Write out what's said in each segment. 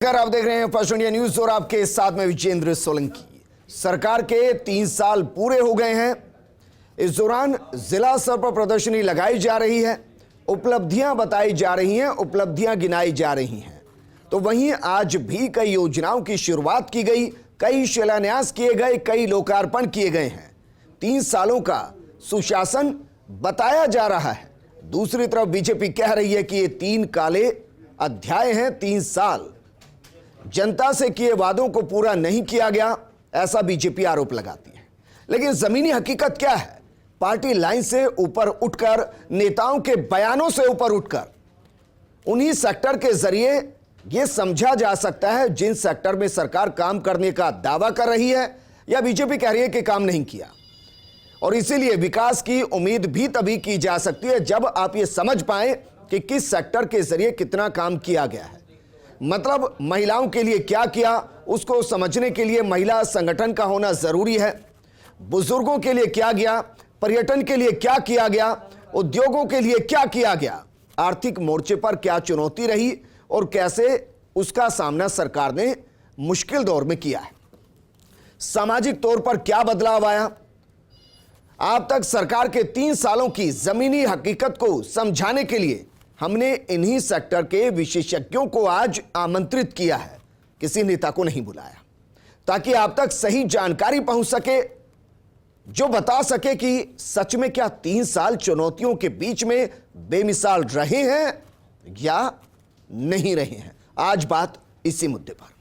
आप देख रहे हैं फर्स्ट इंडिया न्यूज और आपके साथ में विजेंद्र सोलंकी। सरकार के 3 साल पूरे हो गए हैं। इस दौरान जिला स्तर पर प्रदर्शनी लगाई जा रही है, उपलब्धियां बताई जा रही हैं, उपलब्धियां गिनाई जा रही हैं। तो वहीं आज भी कई योजनाओं की शुरुआत की गई, कई शिलान्यास किए गए, कई लोकार्पण किए गए हैं। 3 सालों का सुशासन बताया जा रहा है। दूसरी तरफ बीजेपी कह रही है कि ये 3 काले अध्याय हैं। 3 साल जनता से किए वादों को पूरा नहीं किया गया, ऐसा बीजेपी आरोप लगाती है। लेकिन जमीनी हकीकत क्या है? पार्टी लाइन से ऊपर उठकर, नेताओं के बयानों से ऊपर उठकर उन्हीं सेक्टर के जरिए यह समझा जा सकता है जिन सेक्टर में सरकार काम करने का दावा कर रही है, या बीजेपी कह रही है कि काम नहीं किया। और इसीलिए विकास की उम्मीद भी तभी की जा सकती है जब आप ये समझ पाएं कि किस सेक्टर के जरिए कितना काम किया गया है। मतलब महिलाओं के लिए क्या किया, उसको समझने के लिए महिला संगठन का होना जरूरी है। बुजुर्गों के लिए क्या गया, पर्यटन के लिए क्या किया गया, उद्योगों के लिए क्या किया गया, आर्थिक मोर्चे पर क्या चुनौती रही और कैसे उसका सामना सरकार ने मुश्किल दौर में किया है। सामाजिक तौर पर क्या बदलाव आया। आप तक सरकार के 3 सालों की जमीनी हकीकत को समझाने के लिए हमने इन्हीं सेक्टर के विशेषज्ञों को आज आमंत्रित किया है। किसी नेता को नहीं बुलाया, ताकि आप तक सही जानकारी पहुंच सके, जो बता सके कि सच में क्या 3 साल चुनौतियों के बीच में बेमिसाल रहे हैं या नहीं रहे हैं। आज बात इसी मुद्दे पर।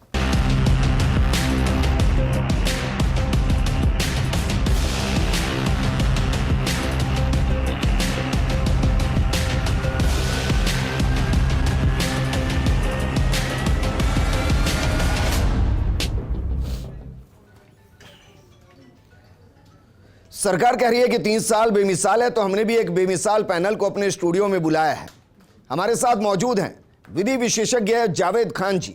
सरकार कह रही है कि 3 साल बेमिसाल है, तो हमने भी एक बेमिसाल पैनल को अपने स्टूडियो में बुलाया है। हमारे साथ मौजूद हैं विधि विशेषज्ञ जावेद खान जी,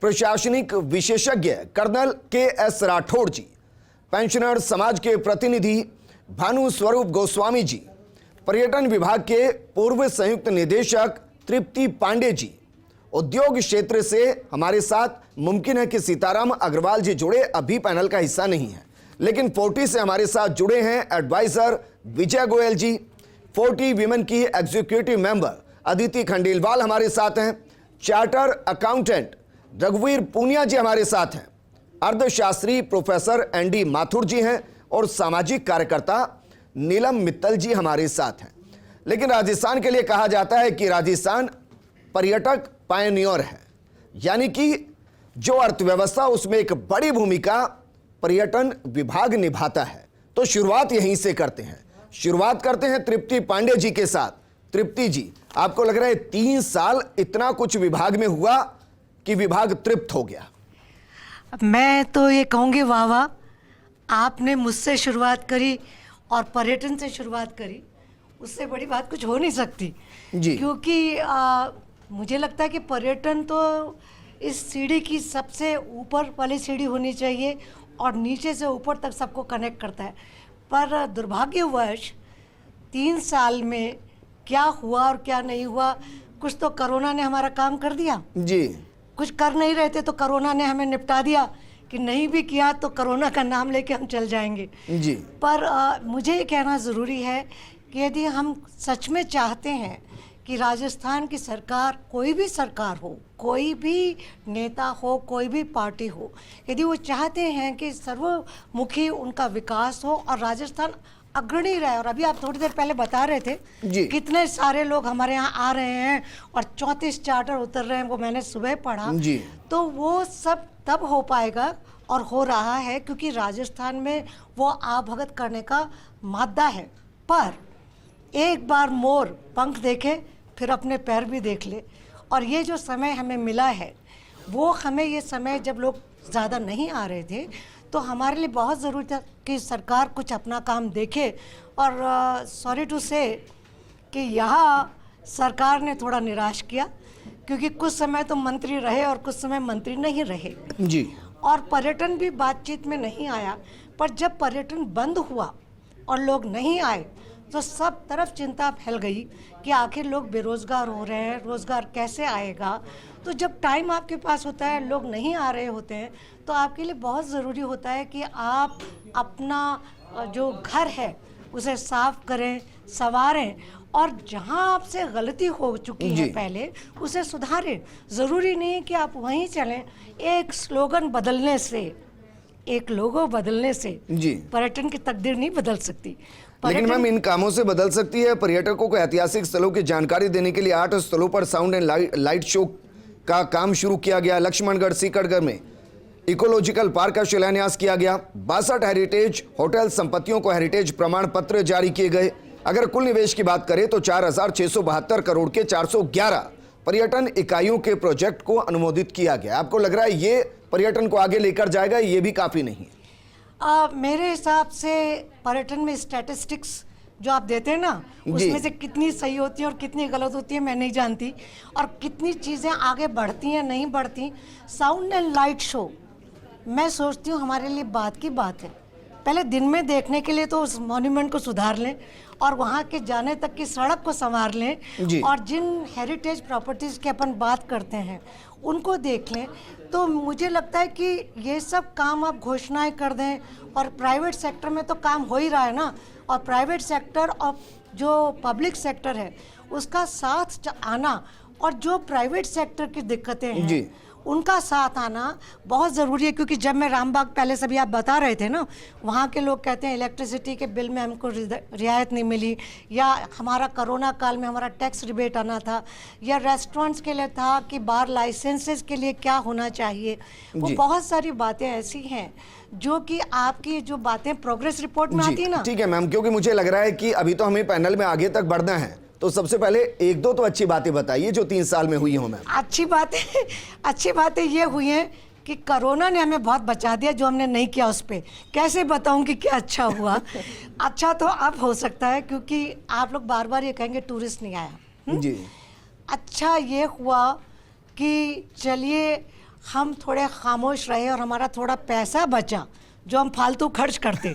प्रशासनिक विशेषज्ञ कर्नल के.एस. राठौड़ जी, पेंशनर समाज के प्रतिनिधि भानु स्वरूप गोस्वामी जी, पर्यटन विभाग के पूर्व संयुक्त निदेशक तृप्ति पांडे जी, उद्योग क्षेत्र से हमारे साथ मुमकिन है कि सीताराम अग्रवाल जी जुड़े, अभी पैनल का हिस्सा नहीं है, लेकिन 40 से हमारे साथ जुड़े हैं एडवाइजर विजय गोयल जी, 40 विमेन की एग्जीक्यूटिव मेंबर अदिति खंडेलवाल हमारे साथ हैं, चार्टर अकाउंटेंट रघुवीर पूनिया जी हमारे साथ हैं, अर्थशास्त्री प्रोफेसर एनडी माथुर जी हैं और सामाजिक कार्यकर्ता नीलम मित्तल जी हमारे साथ हैं। लेकिन राजस्थान के लिए कहा जाता है कि राजस्थान पर्यटक पायनियर है, यानी कि जो अर्थव्यवस्था उसमें एक बड़ी भूमिका पर्यटन विभाग निभाता है। तो शुरुआत यहीं से करते हैं तृप्ति पांडे जी के साथ। तृप्ति जी, आपको लग रहा है 3 साल इतना कुछ विभाग में हुआ कि विभाग तृप्त हो गया? मैं तो ये कहूँगी वाह वाह, आपने मुझसे शुरुआत करी और पर्यटन से शुरुआत करी, उससे बड़ी बात कुछ हो नहीं सकती जी। क्योंकि मुझे लगता है कि पर्यटन तो इस सीढ़ी की सबसे ऊपर वाली सीढ़ी होनी चाहिए और नीचे से ऊपर तक सबको कनेक्ट करता है। पर दुर्भाग्यवश 3 साल में क्या हुआ और क्या नहीं हुआ, कुछ तो कोरोना ने हमारा काम कर दिया जी, कुछ कर नहीं रहे थे तो कोरोना ने हमें निपटा दिया कि नहीं भी किया तो कोरोना का नाम लेके हम चल जाएंगे जी। पर मुझे ये कहना ज़रूरी है कि यदि हम सच में चाहते हैं कि राजस्थान की सरकार, कोई भी सरकार हो, कोई भी नेता हो, कोई भी पार्टी हो, यदि वो चाहते हैं कि सर्वमुखी उनका विकास हो और राजस्थान अग्रणी रहे, और अभी आप थोड़ी देर पहले बता रहे थे कितने सारे लोग हमारे यहाँ आ रहे हैं और 34 चार्टर उतर रहे हैं, वो मैंने सुबह पढ़ा जी। तो वो सब तब हो पाएगा और हो रहा है क्योंकि राजस्थान में वो आवभगत करने का मादा है। पर एक बार मोर पंख देखे फिर अपने पैर भी देख ले, और ये जो समय हमें मिला है वो हमें, ये समय जब लोग ज़्यादा नहीं आ रहे थे तो हमारे लिए बहुत ज़रूरी था कि सरकार कुछ अपना काम देखे। और सॉरी टू से कि यहाँ सरकार ने थोड़ा निराश किया, क्योंकि कुछ समय तो मंत्री रहे और कुछ समय मंत्री नहीं रहे जी, और पर्यटन भी बातचीत में नहीं आया। पर जब पर्यटन बंद हुआ और लोग नहीं आए तो सब तरफ चिंता फैल गई कि आखिर लोग बेरोज़गार हो रहे हैं, रोज़गार कैसे आएगा। तो जब टाइम आपके पास होता है, लोग नहीं आ रहे होते हैं, तो आपके लिए बहुत ज़रूरी होता है कि आप अपना जो घर है उसे साफ करें, संवारें, और जहां आपसे गलती हो चुकी है पहले उसे सुधारें। ज़रूरी नहीं है कि आप वहीं चलें। एक स्लोगन बदलने से, एक लोगो बदलने से जी पर्यटन की तकदीर नहीं बदल सकती। लेकिन मैम इन कामों से बदल सकती है। पर्यटकों को ऐतिहासिक स्थलों की जानकारी देने के लिए 8 स्थलों पर साउंड एंड लाइट शो का काम शुरू किया गया। लक्ष्मणगढ़ सीकरगढ़ में इकोलॉजिकल पार्क का शिलान्यास किया गया। 62 हेरिटेज होटल संपत्तियों को हेरिटेज प्रमाण पत्र जारी किए गए। अगर कुल निवेश की बात करें तो 4,672 करोड़ के 411 पर्यटन इकाइयों के प्रोजेक्ट को अनुमोदित किया गया। आपको लग रहा है ये पर्यटन को आगे लेकर जाएगा? ये भी काफी नहीं है। मेरे हिसाब से पर्यटन में स्टैटिस्टिक्स जो आप देते हैं ना, उसमें से कितनी सही होती है और कितनी गलत होती है मैं नहीं जानती, और कितनी चीज़ें आगे बढ़ती हैं नहीं बढ़ती। साउंड एंड लाइट शो मैं सोचती हूँ हमारे लिए बात की बात है। पहले दिन में देखने के लिए तो उस मॉन्यूमेंट को सुधार लें और वहाँ के जाने तक की सड़क को संवार लें, और जिन हेरिटेज प्रॉपर्टीज़ की अपन बात करते हैं उनको देख लें। तो मुझे लगता है कि ये सब काम आप घोषणाएं कर दें, और प्राइवेट सेक्टर में तो काम हो ही रहा है ना, और प्राइवेट सेक्टर और जो पब्लिक सेक्टर है उसका साथ आना, और जो प्राइवेट सेक्टर की दिक्कतें हैं उनका साथ आना बहुत ज़रूरी है। क्योंकि जब मैं रामबाग पहले सभी आप बता रहे थे ना, वहाँ के लोग कहते हैं इलेक्ट्रिसिटी के बिल में हमको रियायत नहीं मिली, या हमारा कोरोना काल में हमारा टैक्स रिबेट आना था, या रेस्टोरेंट्स के लिए था कि बार लाइसेंसेस के लिए क्या होना चाहिए। वो बहुत सारी बातें ऐसी हैं जो कि आपकी जो बातें प्रोग्रेस रिपोर्ट में आती है ना। ठीक है मैम, क्योंकि मुझे लग रहा है कि अभी तो हमें पैनल में आगे तक बढ़ना है, तो सबसे पहले एक दो तो अच्छी बातें बताइए जो 3 साल में हुई हो मैम। अच्छी बातें ये हुई हैं कि कोरोना ने हमें बहुत बचा दिया, जो हमने नहीं किया उस पर कैसे बताऊं कि क्या अच्छा हुआ। अच्छा तो अब हो सकता है, क्योंकि आप लोग बार बार ये कहेंगे टूरिस्ट नहीं आया। जी अच्छा ये हुआ कि चलिए हम थोड़े खामोश रहे और हमारा थोड़ा पैसा बचा जो हम फालतू खर्च करते,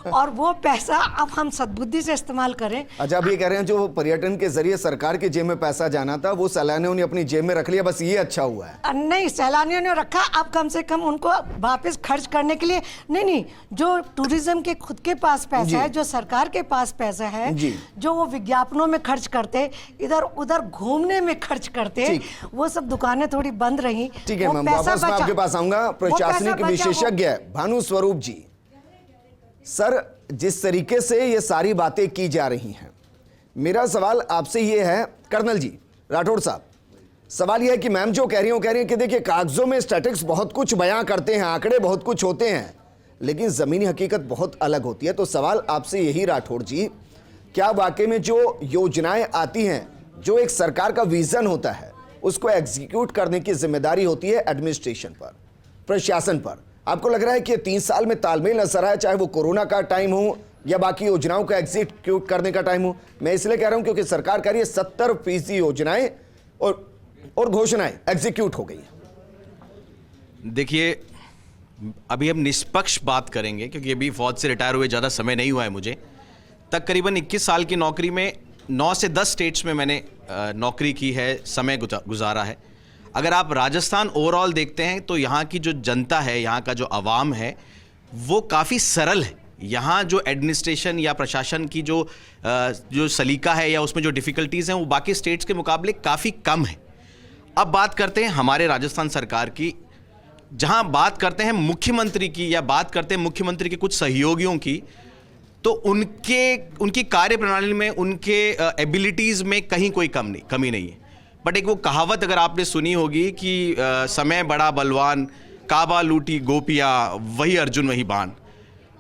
और वो पैसा अब हम सद्बुद्धि से इस्तेमाल करें। अच्छा, आप ये कह रहे हैं जो पर्यटन के जरिए सरकार की जेब में पैसा जाना था वो सैलानियों ने अपनी जेब में रख लिया, बस ये अच्छा हुआ है? नहीं, सैलानियों ने रखा, अब कम से कम उनको वापस खर्च करने के लिए नहीं, जो टूरिज्म के खुद के पास पैसा है, जो सरकार के पास पैसा है, जो वो विज्ञापनों में खर्च करते, इधर उधर घूमने में खर्च करते, वो सब दुकानें थोड़ी बंद रही। ठीक है मैम, वापस मैं आपके पास आऊंगा। प्रशासनिक विशेषज्ञ भानु स्वरूप जी, सर जिस तरीके से ये सारी बातें की जा रही हैं, मेरा सवाल आपसे ये है, कर्नल जी राठौड़ साहब, सवाल ये है कि मैम जो कह रही हैं कि देखिए कागजों में स्टैटिस्टिक्स बहुत कुछ बयां करते हैं, आंकड़े बहुत कुछ होते हैं, लेकिन जमीनी हकीकत बहुत अलग होती है। तो सवाल आपसे यही राठौड़ जी, क्या वाकई में जो योजनाएं आती हैं, जो एक सरकार का विजन होता है, उसको एग्जीक्यूट करने की जिम्मेदारी होती है एडमिनिस्ट्रेशन पर, प्रशासन पर? आपको लग रहा है कि 3 साल में तालमेल नजर आया, चाहे वो कोरोना का टाइम हो या बाकी योजनाओं का एग्जीक्यूट करने का टाइम हो? मैं इसलिए कह रहा हूं क्योंकि सरकार कह रही है 70% योजनाएं और घोषणाएं एग्जीक्यूट हो गई है। देखिए, अभी हम निष्पक्ष बात करेंगे क्योंकि अभी फौज से रिटायर हुए ज़्यादा समय नहीं हुआ है मुझे। तकरीबन 21 साल की नौकरी में 9 से 10 स्टेट्स में मैंने नौकरी की है, समय गुजारा है। अगर आप राजस्थान ओवरऑल देखते हैं तो यहाँ की जो जनता है, यहाँ का जो आवाम है, वो काफ़ी सरल है। यहाँ जो एडमिनिस्ट्रेशन या प्रशासन की जो सलीका है या उसमें जो डिफ़िकल्टीज़ हैं वो बाकी स्टेट्स के मुकाबले काफ़ी कम है। अब बात करते हैं हमारे राजस्थान सरकार की, जहाँ बात करते हैं मुख्यमंत्री की या बात करते हैं मुख्यमंत्री के कुछ सहयोगियों की, तो उनकी कार्यप्रणाली में, उनके एबिलिटीज़ में कहीं कोई कमी नहीं है। बट एक वो कहावत अगर आपने सुनी होगी कि समय बड़ा बलवान, काबा लूटी गोपियाँ, वही अर्जुन वही बाण।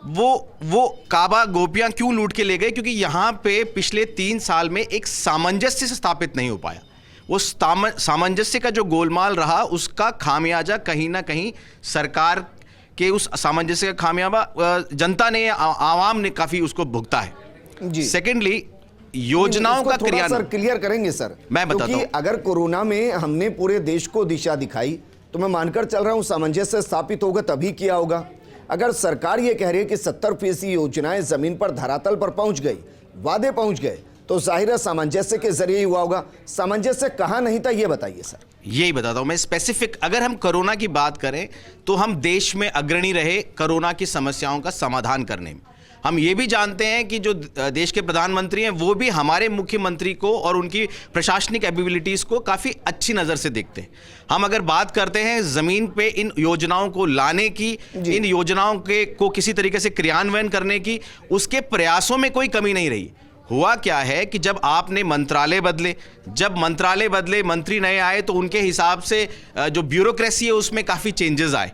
वो काबा गोपियाँ क्यों लूट के ले गए? क्योंकि यहाँ पे पिछले 3 साल में एक सामंजस्य से स्थापित नहीं हो पाया। वो सामंजस्य का जो गोलमाल रहा, उसका खामियाजा कहीं ना कहीं सरकार के उस सामंजस्य का खामियाजा जनता ने, आवाम ने काफ़ी उसको भुगता है। सेकेंडली, योजनाओं का क्रियान्वयन क्लियर करेंगे सर, मैं बताता हूं। अगर कोरोना में हमने पूरे देश को दिशा दिखाई तो मैं मानकर चल रहा हूं सामंजस्य स्थापित होगा तभी किया होगा। अगर सरकार ये कह रही है कि 70% योजनाएं जमीन पर धरातल पर पहुंच गई, वादे पहुंच गए तो जाहिर है सामंजस्य के जरिए ही हुआ होगा। सामंजस्य कहाँ नहीं था, ये बताइए सर। यही बताता हूं मैं स्पेसिफिक। अगर हम कोरोना की बात करें तो हम देश में अग्रणी रहे कोरोना की समस्याओं का समाधान करने में। हम ये भी जानते हैं कि जो देश के प्रधानमंत्री हैं वो भी हमारे मुख्यमंत्री को और उनकी प्रशासनिक एबिलिटीज़ को काफ़ी अच्छी नज़र से देखते हैं। हम अगर बात करते हैं ज़मीन पे इन योजनाओं को लाने की, इन योजनाओं के को किसी तरीके से क्रियान्वयन करने की, उसके प्रयासों में कोई कमी नहीं रही। हुआ क्या है कि जब आपने मंत्रालय बदले, मंत्री नए आए तो उनके हिसाब से जो ब्यूरोक्रेसी है उसमें काफ़ी चेंजेस आए।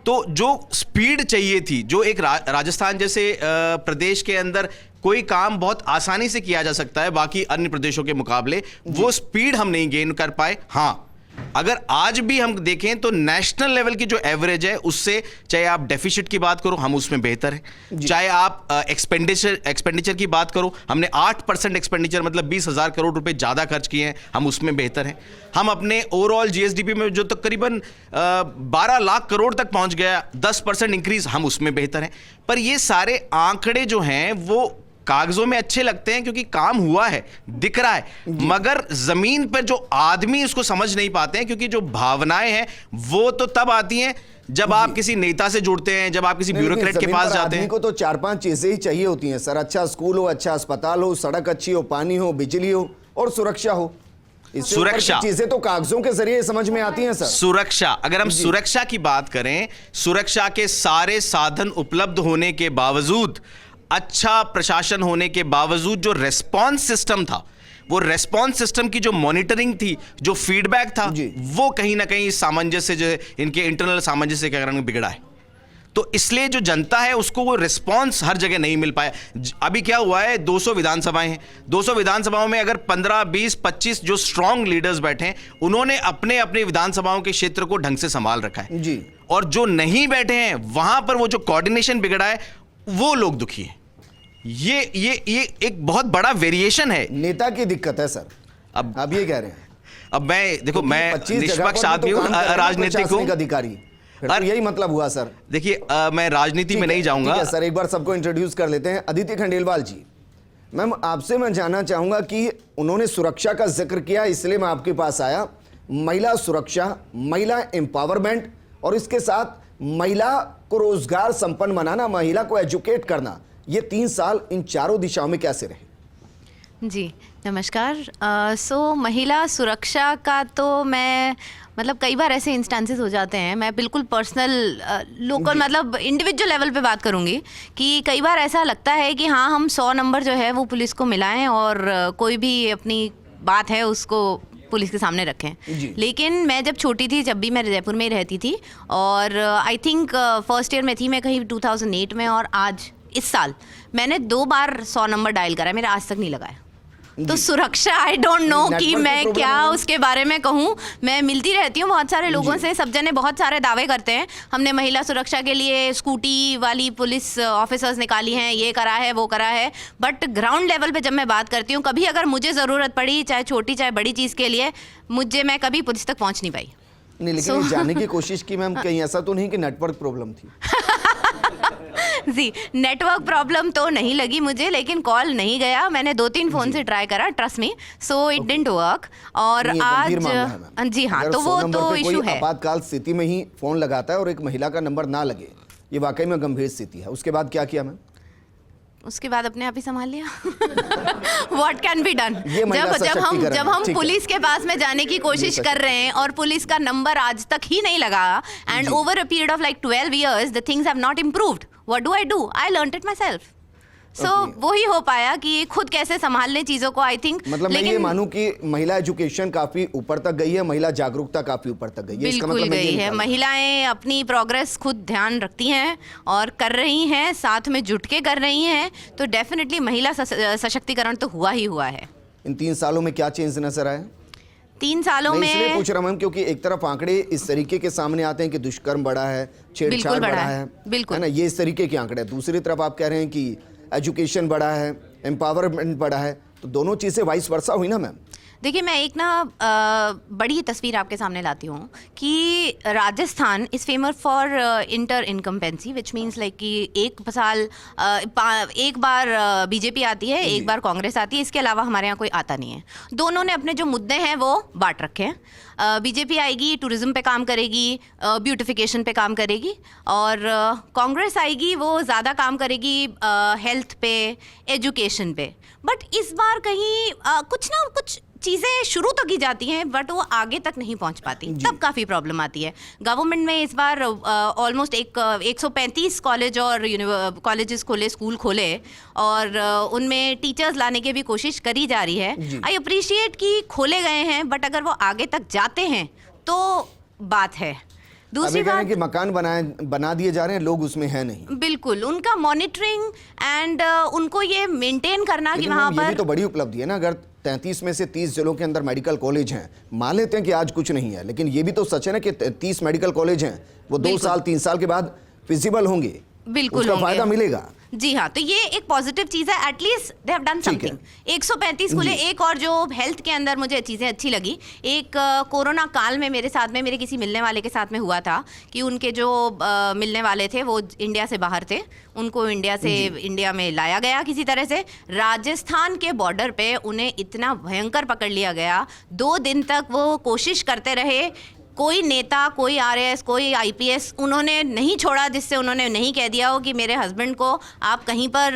तो जो स्पीड चाहिए थी, जो एक राजस्थान जैसे प्रदेश के अंदर कोई काम बहुत आसानी से किया जा सकता है बाकी अन्य प्रदेशों के मुकाबले, वो स्पीड हम नहीं गेन कर पाए। हाँ, अगर आज भी हम देखें तो नेशनल लेवल की जो एवरेज है उससे, चाहे आप डेफिसिट की बात करो हम उसमें बेहतर हैं, चाहे आप एक्सपेंडिचर की बात करो, हमने 8% एक्सपेंडिचर मतलब 20,000 करोड़ रुपए ज़्यादा खर्च किए हैं, हम उसमें बेहतर हैं। हम अपने ओवरऑल जीएसडीपी में जो तकरीबन 12 लाख करोड़ तक पहुंच गया, 10% इंक्रीज, हम उसमें बेहतर हैं। पर ये सारे आंकड़े जो हैं वो कागजों में अच्छे लगते हैं क्योंकि काम हुआ है, दिख रहा है, मगर जमीन पर जो आदमी उसको समझ नहीं पाते हैं, क्योंकि जो भावनाएं हैं वो तो तब आती हैं जब आप किसी नेता से जुड़ते हैं, जब आप किसी ब्यूरोक्रेट के पास जाते हैं। को तो 4-5 चीजें ही चाहिए होती हैं सर। अच्छा स्कूल हो, अच्छा अस्पताल हो, सड़क अच्छी हो, पानी हो, बिजली हो और सुरक्षा हो। सुरक्षा चीजें तो कागजों के जरिए समझ में आती हैं सर। सुरक्षा, अगर हम सुरक्षा की बात करें, सुरक्षा के सारे साधन उपलब्ध होने के बावजूद, अच्छा प्रशासन होने के बावजूद, जो रेस्पॉन्स सिस्टम था, वो रेस्पॉन्स सिस्टम की जो मॉनिटरिंग थी, जो फीडबैक था, वो कहीं ना कहीं सामंजस्य, जो है इनके इंटरनल सामंजस्य के कारण बिगड़ा है। तो इसलिए जो जनता है उसको वो रिस्पॉन्स हर जगह नहीं मिल पाया। अभी क्या हुआ है, 200 विधानसभाएं हैं, 200 विधानसभाओं में अगर 15, 20, 25 जो स्ट्रांग लीडर्स बैठे हैं, उन्होंने अपने अपने विधानसभाओं के क्षेत्र को ढंग से संभाल रखा है जी। और जो नहीं बैठे हैं वहां पर वो जो कोऑर्डिनेशन बिगड़ा है, वो लोग दुखी हैं। ये एक बहुत बड़ा वेरिएशन है। नेता की दिक्कत है सर, अब आप ये कह रहे हैं। अब मैं देखो, मैं निष्पक्ष आदमी हूं, राजनीतिक हूं, अधिकारी, तो यही मतलब हुआ सर। देखिए मैं राजनीति में नहीं जाऊंगा सर। एक बार सबको इंट्रोड्यूस कर लेते हैं। अदिति खंडेलवाल जी, मैम आपसे मैं जानना चाहूंगा कि उन्होंने सुरक्षा का जिक्र किया, इसलिए मैं आपके पास आया। महिला सुरक्षा, महिला एम्पावरमेंट और इसके साथ महिला को रोजगार संपन्न बनाना, महिला को एजुकेट करना, ये 3 साल इन चारों दिशाओं में कैसे रहे? जी नमस्कार। सो महिला सुरक्षा का तो मैं मतलब कई बार ऐसे इंस्टेंसेस हो जाते हैं, मैं बिल्कुल पर्सनल लोकल मतलब इंडिविजुअल लेवल पे बात करूंगी कि कई बार ऐसा लगता है कि हाँ हम 100 नंबर जो है वो पुलिस को मिलाएं और कोई भी अपनी बात है उसको पुलिस के सामने रखें। लेकिन मैं जब छोटी थी, जब भी मैं जयपुर में ही रहती थी और आई थिंक फर्स्ट ईयर में थी मैं कहीं 2008 में, और आज इस साल मैंने 2 बार 100 नंबर डायल करा, मेरा आज तक नहीं लगाया। तो सुरक्षा आई डोंट नो कि मैं क्या उसके बारे में कहूँ। मैं मिलती रहती हूँ बहुत सारे लोगों से, सब जने बहुत सारे दावे करते हैं, हमने महिला सुरक्षा के लिए स्कूटी वाली पुलिस ऑफिसर्स निकाली हैं, ये करा है वो करा है, बट ग्राउंड लेवल पे जब मैं बात करती हूँ, कभी अगर मुझे ज़रूरत पड़ी चाहे छोटी चाहे बड़ी चीज़ के लिए, मैं कभी पुलिस तक पहुँच नहीं पाई। नहीं, लेकिन जाने की कोशिश की मैम, कहीं ऐसा तो नहीं कि नेटवर्क प्रॉब्लम थी? जी नेटवर्क प्रॉब्लम तो नहीं लगी मुझे, लेकिन कॉल नहीं गया, मैंने 2-3 फोन से ट्राई करा, trust me, so it didn't work. और आज जी हाँ, तो वो तो इशू है। आपातकाल स्थिति में ही फोन लगाता है और एक महिला का नंबर ना लगे, ये वाकई में गंभीर स्थिति है। उसके बाद क्या किया मैम? उसके बाद अपने आप ही संभाल लिया। What can be done? जब हम पुलिस के पास में जाने की कोशिश कर रहे हैं और पुलिस का नंबर आज तक ही नहीं लगा, and over a period of like 12 years the things have not improved. What do? I learned it myself. So वो ही हो पाया कि खुद कैसे संभाल ले चीजों को, आई थिंक। मतलब मैं ये मानूं कि महिला एजुकेशन काफी ऊपर तक गई है, महिला जागरूकता काफी ऊपर तक गई है। बिल्कुल गई है। महिलाएं अपनी प्रोग्रेस खुद ध्यान रखती हैं और कर रही हैं, साथ में जुट के कर रही हैं, तो डेफिनेटली महिला सशक्तिकरण तो हुआ ही हुआ है। इन 3 सालों में क्या चेंज नजर आया? 3 सालों में इसलिए पूछ रहा हूं क्योंकि एक तरफ आंकड़े इस तरीके के सामने आते हैं कि दुष्कर्म बढ़ा है, छेड़छाड़ बढ़ा है, बिल्कुल है ना, ये इस तरीके के आंकड़े। दूसरी तरफ आप कह रहे हैं कि एजुकेशन बढ़ा है, एम्पावरमेंट बढ़ा है, तो दोनों चीजें वाइस वर्सा हुई ना मैम? देखिए, मैं एक ना बड़ी तस्वीर आपके सामने लाती हूँ कि Rajasthan is famous for inter incumbency, which means like कि एक बार बीजेपी आती है, एक बार कांग्रेस आती है, इसके अलावा हमारे यहाँ कोई आता नहीं है। दोनों ने अपने जो मुद्दे हैं वो बांट रखे हैं। बीजेपी आएगी टूरिज्म पे काम करेगी, ब्यूटिफिकेशन पे काम करेगी, और कांग्रेस आएगी वो ज़्यादा काम करेगी हेल्थ पे, एजुकेशन पे। बट इस बार कहीं कुछ ना कुछ चीज़ें शुरू तो की जाती हैं बट वो आगे तक नहीं पहुंच पाती, तब काफ़ी प्रॉब्लम आती है। गवर्नमेंट में इस बार ऑलमोस्ट 135 कॉलेज और कॉलेजेस खोले, स्कूल खोले, और उनमें टीचर्स लाने की भी कोशिश करी जा रही है। आई अप्रिशिएट कि खोले गए हैं, बट अगर वो आगे तक जाते हैं तो बात है। दूसरी बात कि मकान बना दिए जा रहे हैं, लोग उसमें हैं नहीं। बिल्कुल, उनका मॉनिटरिंग एंड उनको ये मेंटेन करना कि वहाँ पर, ये भी तो बड़ी उपलब्धि है ना। अगर 33 में से 30 जिलों के अंदर मेडिकल कॉलेज हैं, मान लेते हैं कि आज कुछ नहीं है, लेकिन ये भी तो सच है ना कि 30 मेडिकल कॉलेज हैं, वो 2 साल 3 साल के बाद फिजिबल होंगे, बिल्कुल उसका फायदा मिलेगा। जी हाँ, तो ये एक पॉजिटिव चीज़ है, at least they have done something. 135 खुले। एक और जो हेल्थ के अंदर मुझे चीज़ें अच्छी लगी, एक कोरोना काल में मेरे साथ में, मेरे किसी मिलने वाले के साथ में हुआ था कि उनके जो मिलने वाले थे वो इंडिया से बाहर थे, उनको इंडिया में लाया गया किसी तरह से। राजस्थान के बॉर्डर पे उन्हें इतना भयंकर पकड़ लिया गया, 2 दिन तक वो कोशिश करते रहे, कोई नेता, कोई आरएएस, कोई आईपीएस उन्होंने नहीं छोड़ा जिससे उन्होंने नहीं कह दिया हो कि मेरे हस्बैंड को आप कहीं पर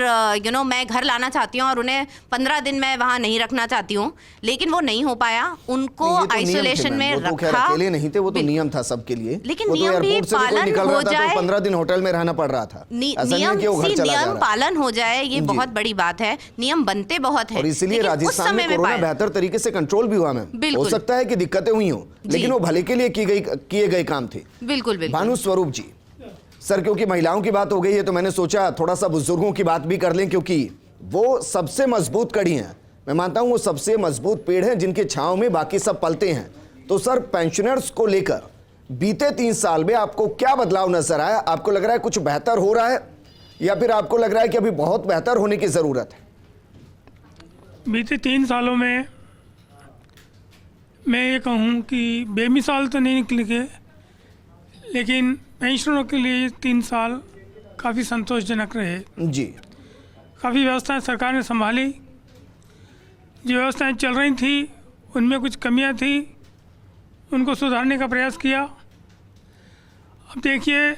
मैं घर लाना चाहती हूँ और उन्हें 15 दिन मैं वहाँ नहीं रखना चाहती हूँ, लेकिन वो नहीं हो पाया। उनको आइसोलेशन में रखा। अकेले नहीं थे, वो तो नियम था सबके लिए, लेकिन नियम भी पालन हो जाए। 15 दिन होटल में रहना पड़ रहा था। नियम पालन हो जाए, ये बहुत बड़ी बात है। नियम बनते बहुत है, और इसीलिए राजस्थान में कोरोना बेहतर तरीके से कंट्रोल भी हुआ। मैम, हो सकता है कि दिक्कतें हुई हो, लेकिन वो भले के लिए किए गए काम थे। बिल्कुल बिल्कुल। भानु स्वरूप जी, सर, क्योंकि महिलाओं की बात हो गई है तो मैंने सोचा थोड़ा सा बुजुर्गों की बात भी कर लें, क्योंकि वो सबसे मजबूत कड़ी हैं। मैं मानता हूं वो सबसे मजबूत पेड़ हैं जिनके छांव में बाकी सब पलते हैं। तो सर, पेंशनर्स को लेकर बीते 3 साल में आपको क्या बदलाव नजर आया? आपको लग रहा है कुछ बेहतर हो रहा है, या फिर आपको लग रहा है कि अभी बहुत बेहतर होने की जरूरत है? बीते 3 सालों में मैं ये कहूँ कि बेमिसाल तो नहीं निकले के, लेकिन पेंशनरों के लिए 3 साल काफ़ी संतोषजनक रहे। जी, काफ़ी व्यवस्थाएं सरकार ने संभाली। जो व्यवस्थाएं चल रही थी उनमें कुछ कमियां थी, उनको सुधारने का प्रयास किया। अब देखिए,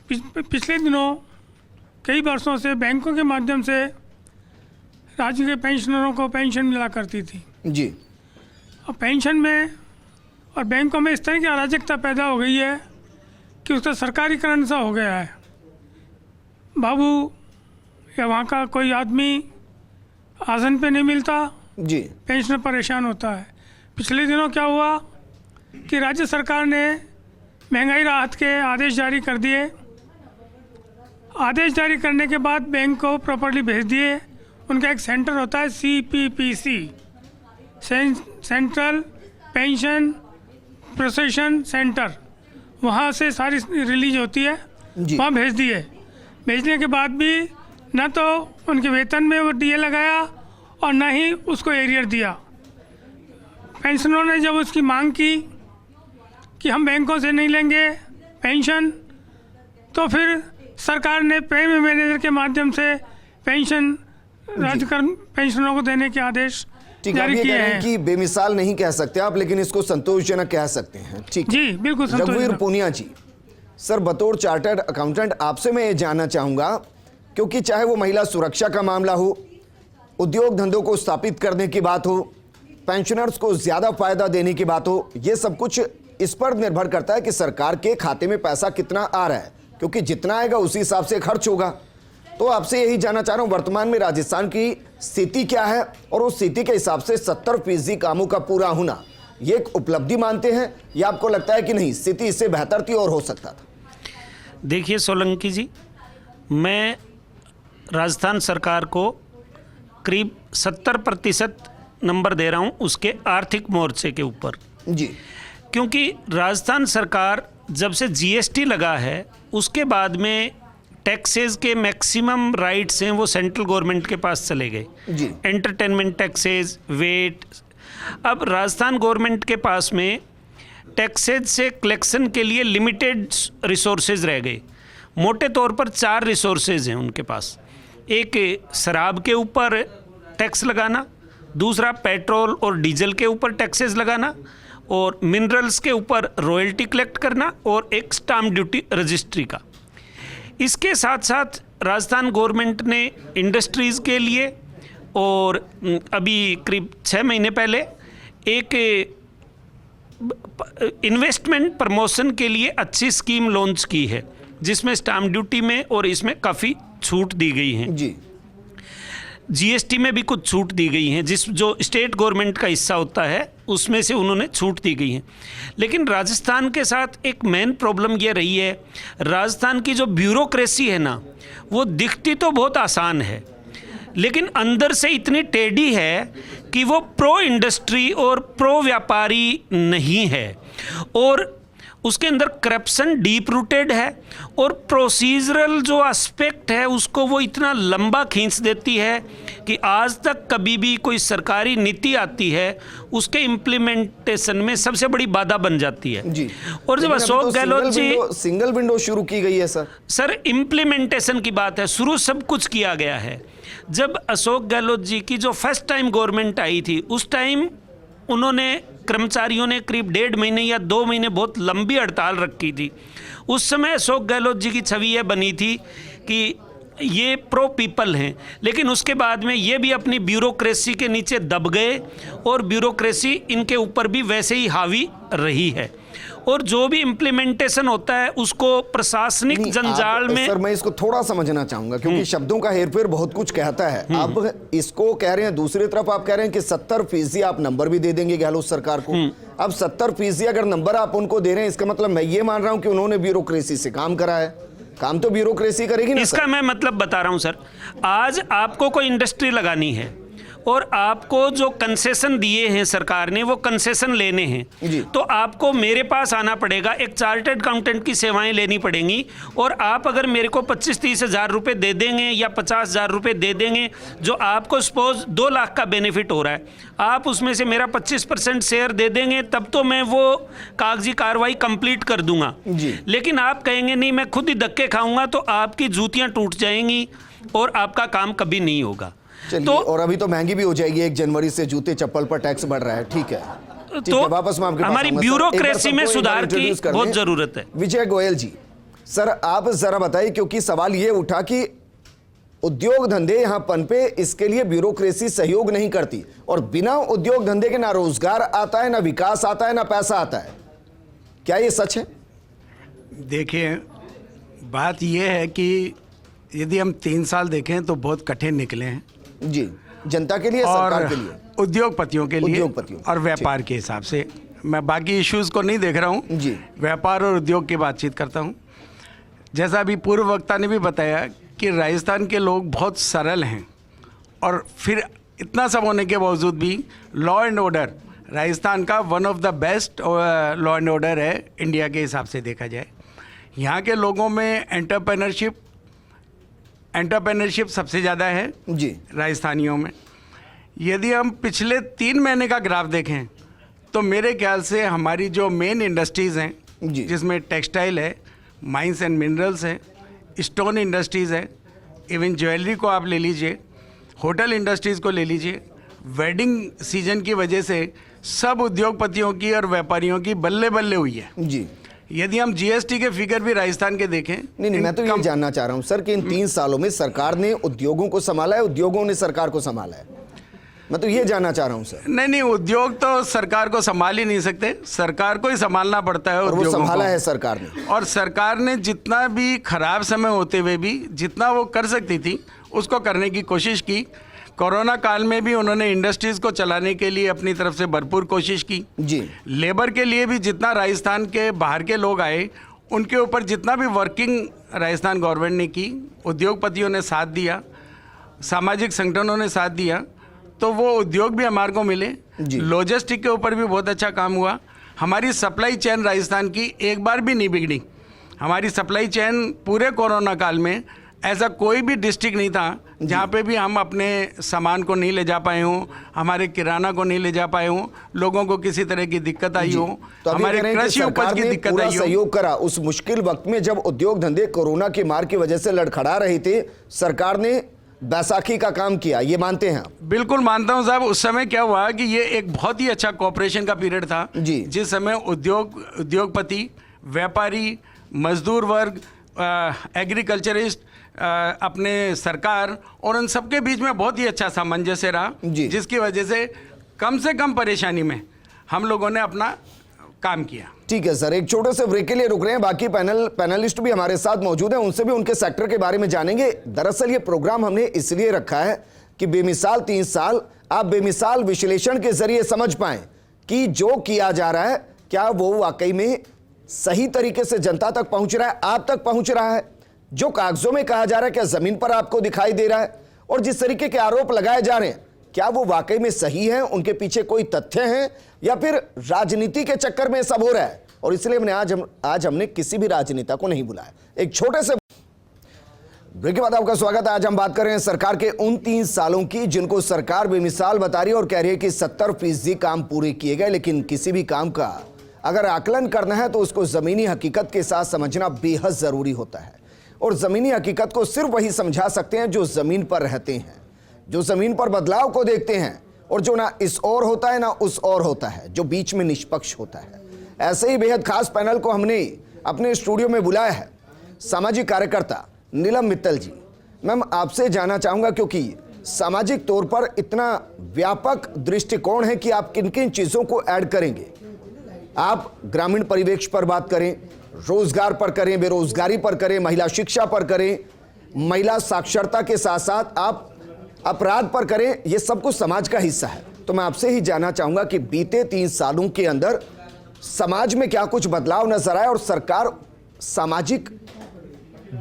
पिछले दिनों कई वर्षों से बैंकों के माध्यम से राज्य के पेंशनरों को पेंशन मिला करती थी। जी, अब पेंशन में और बैंकों में इस तरह की अराजकता पैदा हो गई है कि उसका सरकारीकरण सा हो गया है। बाबू या वहाँ का कोई आदमी आसन पे नहीं मिलता, जी, पेंशनर परेशान होता है। पिछले दिनों क्या हुआ कि राज्य सरकार ने महंगाई राहत के आदेश जारी कर दिए। आदेश जारी करने के बाद बैंक को प्रॉपर्ली भेज दिए। उनका एक सेंटर होता है CPPC, सेंट्रल पेंशन प्रोसेसन सेंटर, वहाँ से सारी रिलीज होती है, वहाँ भेज दिए। भेजने के बाद भी न तो उनके वेतन में वो DA लगाया और न ही उसको एरियर दिया। पेंशनरों ने जब उसकी मांग की कि हम बैंकों से नहीं लेंगे पेंशन, तो फिर सरकार ने प्राइम मैनेजर के माध्यम से पेंशन राज्य पेंशनरों को देने के आदेश जारी किए हैं। कि बेमिसाल नहीं कह सकते आप, लेकिन इसको संतोषजनक कह सकते हैं। ठीक जी, बिल्कुल संतोषजनक। रघुवीर पूनिया जी, सर, बतौर चार्टर्ड अकाउंटेंट आपसे मैं ये जानना चाहूंगा, क्योंकि चाहे वो महिला सुरक्षा का मामला हो, उद्योग धंधों को स्थापित करने की बात हो, पेंशनर्स को ज्यादा फायदा देने की बात हो, ये सब कुछ इस पर निर्भर करता है कि सरकार के खाते में पैसा कितना आ रहा है, क्योंकि जितना आएगा उसी हिसाब से खर्च होगा। तो आपसे यही जानना चाह रहा हूं, वर्तमान में राजस्थान की स्थिति क्या है, और उस स्थिति के हिसाब से 70% कामों का पूरा होना ये एक उपलब्धि मानते हैं, या आपको लगता है कि नहीं, स्थिति इससे बेहतर थी और हो सकता था? देखिए सोलंकी जी, मैं राजस्थान सरकार को करीब 70% नंबर दे रहा हूं उसके आर्थिक मोर्चे के ऊपर। जी, क्योंकि राजस्थान सरकार जब से GST लगा है उसके बाद में टैक्सेस के मैक्सिमम राइट्स हैं वो सेंट्रल गवर्नमेंट के पास चले गए। जी, एंटरटेनमेंट टैक्सेस, वेट, अब राजस्थान गवर्नमेंट के पास में टैक्सेज से कलेक्शन के लिए लिमिटेड रिसोर्सेज रह गए। मोटे तौर पर 4 रिसोर्सेज हैं उनके पास। एक शराब के ऊपर टैक्स लगाना, दूसरा पेट्रोल और डीजल के ऊपर टैक्सेस लगाना, और मिनरल्स के ऊपर रॉयल्टी कलेक्ट करना, और एक स्टाम्प ड्यूटी रजिस्ट्री का। इसके साथ साथ राजस्थान गवर्नमेंट ने इंडस्ट्रीज़ के लिए और अभी करीब 6 महीने पहले एक इन्वेस्टमेंट प्रमोशन के लिए अच्छी स्कीम लॉन्च की है, जिसमें स्टाम्प ड्यूटी में और इसमें काफ़ी छूट दी गई हैं जी। जीएसटी में भी कुछ छूट दी गई हैं, जिस जो स्टेट गवर्नमेंट का हिस्सा होता है उसमें से उन्होंने छूट दी गई हैं। लेकिन राजस्थान के साथ एक मेन प्रॉब्लम ये रही है, राजस्थान की जो ब्यूरोक्रेसी है ना, वो दिखती तो बहुत आसान है लेकिन अंदर से इतनी टेढ़ी है कि वो प्रो इंडस्ट्री और प्रो व्यापारी नहीं है, और उसके अंदर करप्शन डीप रूटेड है, और प्रोसीजरल जो एस्पेक्ट है उसको वो इतना लंबा खींच देती है कि आज तक कभी भी कोई सरकारी नीति आती है उसके इम्प्लीमेंटेशन में सबसे बड़ी बाधा बन जाती है जी। और जब अशोक गहलोत जी सिंगल विंडो शुरू की गई है सर इम्प्लीमेंटेशन की बात है, शुरू सब कुछ किया गया है। जब अशोक गहलोत जी की जो फर्स्ट टाइम गवर्नमेंट आई थी, उस टाइम उन्होंने कर्मचारियों ने करीब 1.5 महीने या 2 महीने बहुत लंबी हड़ताल रखी थी। उस समय अशोक गहलोत जी की छवि ये बनी थी कि ये प्रो पीपल हैं, लेकिन उसके बाद में ये भी अपनी ब्यूरोक्रेसी के नीचे दब गए और ब्यूरोक्रेसी इनके ऊपर भी वैसे ही हावी रही है, और जो भी इम्प्लीमेंटेशन होता है उसको प्रशासनिक जंजाल में। सर मैं इसको थोड़ा समझना चाहूंगा क्योंकि शब्दों का हेरफेर बहुत कुछ कहता है। अब इसको कह रहे हैं, दूसरी तरफ आप कह रहे हैं कि 70% आप नंबर भी दे देंगे गहलोत सरकार को। अब 70% अगर नंबर आप उनको दे रहे हैं, इसका मतलब मैं ये मान रहा हूं कि उन्होंने ब्यूरोक्रेसी से काम करा है। काम तो ब्यूरोक्रेसी करेगी ना। इसका मैं मतलब बता रहा हूं सर, आज आपको कोई इंडस्ट्री लगानी है और आपको जो कंसेशन दिए हैं सरकार ने वो कंसेशन लेने हैं, तो आपको मेरे पास आना पड़ेगा, एक चार्टर्ड अकाउंटेंट की सेवाएं लेनी पड़ेंगी, और आप अगर मेरे को 25-30 हज़ार रुपये दे देंगे या 50 हज़ार रुपये दे देंगे, जो आपको सपोज 2 लाख का बेनिफिट हो रहा है, आप उसमें से मेरा 25% शेयर दे देंगे, तब तो मैं वो कागजी कार्रवाई कंप्लीट कर दूंगा। लेकिन आप कहेंगे नहीं मैं खुद ही धक्के खाऊंगा, तो आपकी जूतियाँ टूट जाएंगी और आपका काम कभी नहीं होगा। तो और अभी तो महंगी भी हो जाएगी, 1 जनवरी से जूते चप्पल पर टैक्स बढ़ रहा है। ठीक है, तो वापस में आपके हमारी ब्यूरोक्रेसी में सुधार की बहुत जरूरत है। विजय गोयल जी, सर आप जरा बताइए, क्योंकि सवाल ये उठा कि उद्योग धंधे यहां पनपे, इसके लिए ब्यूरोक्रेसी सहयोग नहीं करती, और बिना उद्योग धंधे के ना रोजगार आता है, ना विकास आता है, ना पैसा आता है। क्या ये सच है? देखिए, बात यह है कि यदि हम 3 साल देखें तो बहुत कठिन निकले हैं जी, जनता के लिए, सरकार के लिए, उद्योगपतियों के लिए और व्यापार के हिसाब से। मैं बाकी इश्यूज को नहीं देख रहा हूँ जी, व्यापार और उद्योग की बातचीत करता हूँ। जैसा अभी पूर्व वक्ता ने भी बताया कि राजस्थान के लोग बहुत सरल हैं, और फिर इतना सब होने के बावजूद भी लॉ एंड ऑर्डर राजस्थान का one of the best law and order है इंडिया के हिसाब से देखा जाए। यहाँ के लोगों में एंटरप्रेन्योरशिप सबसे ज़्यादा है जी राजस्थानियों में। यदि हम पिछले 3 महीने का ग्राफ देखें तो मेरे ख्याल से हमारी जो मेन इंडस्ट्रीज़ हैं, जिसमें टेक्सटाइल है, माइंस एंड मिनरल्स है, स्टोन इंडस्ट्रीज़ है, इवन ज्वेलरी को आप ले लीजिए, होटल इंडस्ट्रीज़ को ले लीजिए, वेडिंग सीजन की वजह से सब उद्योगपतियों की और व्यापारियों की बल्ले बल्ले हुई है जी। यदि हम जीएसटी के फिगर भी राजस्थान के देखें, नहीं मैं तो ये जानना चाह रहा हूं सर कि इन 3 सालों में सरकार ने उद्योगों को संभाला है, उद्योगों ने सरकार को संभाला है? मैं तो ये जानना चाह रहा हूं सर। नहीं, उद्योग तो सरकार को संभाल ही नहीं सकते, सरकार को ही संभालना पड़ता है। और वो संभाला है सरकार ने, और सरकार ने जितना भी खराब समय होते हुए भी जितना वो कर सकती थी उसको करने की कोशिश की। कोरोना काल में भी उन्होंने इंडस्ट्रीज़ को चलाने के लिए अपनी तरफ से भरपूर कोशिश की जी। लेबर के लिए भी जितना राजस्थान के बाहर के लोग आए उनके ऊपर जितना भी वर्किंग राजस्थान गवर्नमेंट ने की, उद्योगपतियों ने साथ दिया, सामाजिक संगठनों ने साथ दिया, तो वो उद्योग भी हमारे को मिले। लॉजिस्टिक के ऊपर भी बहुत अच्छा काम हुआ। हमारी सप्लाई चेन राजस्थान की एक बार भी नहीं बिगड़ी। हमारी सप्लाई चेन पूरे कोरोना काल में ऐसा कोई भी डिस्ट्रिक्ट नहीं था जहाँ पे भी हम अपने सामान को नहीं ले जा पाए हों, हमारे किराना को नहीं ले जा पाए हों, लोगों को किसी तरह की दिक्कत आई हो, तो अभी हमारे कह रहे हैं कि कृषि उपज सरकार की ने दिक्कत पूरा आई हो। सहयोग करा उस मुश्किल वक्त में जब उद्योग धंधे कोरोना की मार की वजह से लड़खड़ा रहे थे। सरकार ने बैसाखी का काम किया, ये मानते हैं आप? बिल्कुल मानता हूं साहब। उस समय क्या हुआ कि ये एक बहुत ही अच्छा कोऑपरेशन का पीरियड था जी। जिस समय उद्योगपति, व्यापारी, मजदूर वर्ग, एग्रीकल्चरिस्ट, अपने सरकार और उन सबके बीच में बहुत ही अच्छा सामंजस्य रहा, जिसकी वजह से कम परेशानी में हम लोगों ने अपना काम किया। ठीक है सर, एक छोटे से ब्रेक के लिए रुक रहे हैं। बाकी पैनलिस्ट भी हमारे साथ मौजूद हैं, उनसे भी उनके सेक्टर के बारे में जानेंगे। दरअसल ये प्रोग्राम हमने इसलिए रखा है कि बेमिसाल 3 साल आप बेमिसाल विश्लेषण के जरिए समझ पाएं कि जो किया जा रहा है क्या वो वाकई में सही तरीके से जनता तक पहुंच रहा है, आप तक पहुंच रहा है। जो कागजों में कहा जा रहा है क्या जमीन पर आपको दिखाई दे रहा है, और जिस तरीके के आरोप लगाए जा रहे हैं क्या वो वाकई में सही हैं, उनके पीछे कोई तथ्य हैं, या फिर राजनीति के चक्कर में सब हो रहा है। और इसलिए हमने आज हमने किसी भी राजनेता को नहीं बुलाया। एक छोटे से ब्रेक के बाद आपका स्वागत है। आज हम बात कर रहे हैं सरकार के उन 3 सालों की जिनको सरकार बेमिसाल बता रही है और कह रही है कि 70% काम पूरे किए गए। लेकिन किसी भी काम का अगर आकलन करना है तो उसको जमीनी हकीकत के साथ समझना बेहद जरूरी होता है। और जमीनी हकीकत को सिर्फ वही समझा सकते हैं जो जमीन पर रहते हैं, जो जमीन पर बदलाव को देखते हैं, और जो ना इस ओर होता है ना उस ओर होता है, जो बीच में निष्पक्ष होता है। ऐसे ही बेहद खास पैनल को हमने अपने स्टूडियो में बुलाया है। सामाजिक कार्यकर्ता नीलम मित्तल जी, मैम आपसे जानना चाहूंगा, क्योंकि सामाजिक तौर पर इतना व्यापक दृष्टिकोण है कि आप किन किन चीजों को ऐड करेंगे। आप ग्रामीण परिवेश पर बात करें, रोजगार पर करें, बेरोजगारी पर करें, महिला शिक्षा पर करें, महिला साक्षरता के साथ साथ आप अपराध पर करें, ये सब कुछ समाज का हिस्सा है। तो मैं आपसे ही जानना चाहूंगा कि बीते 3 सालों के अंदर समाज में क्या कुछ बदलाव नजर आया और सरकार सामाजिक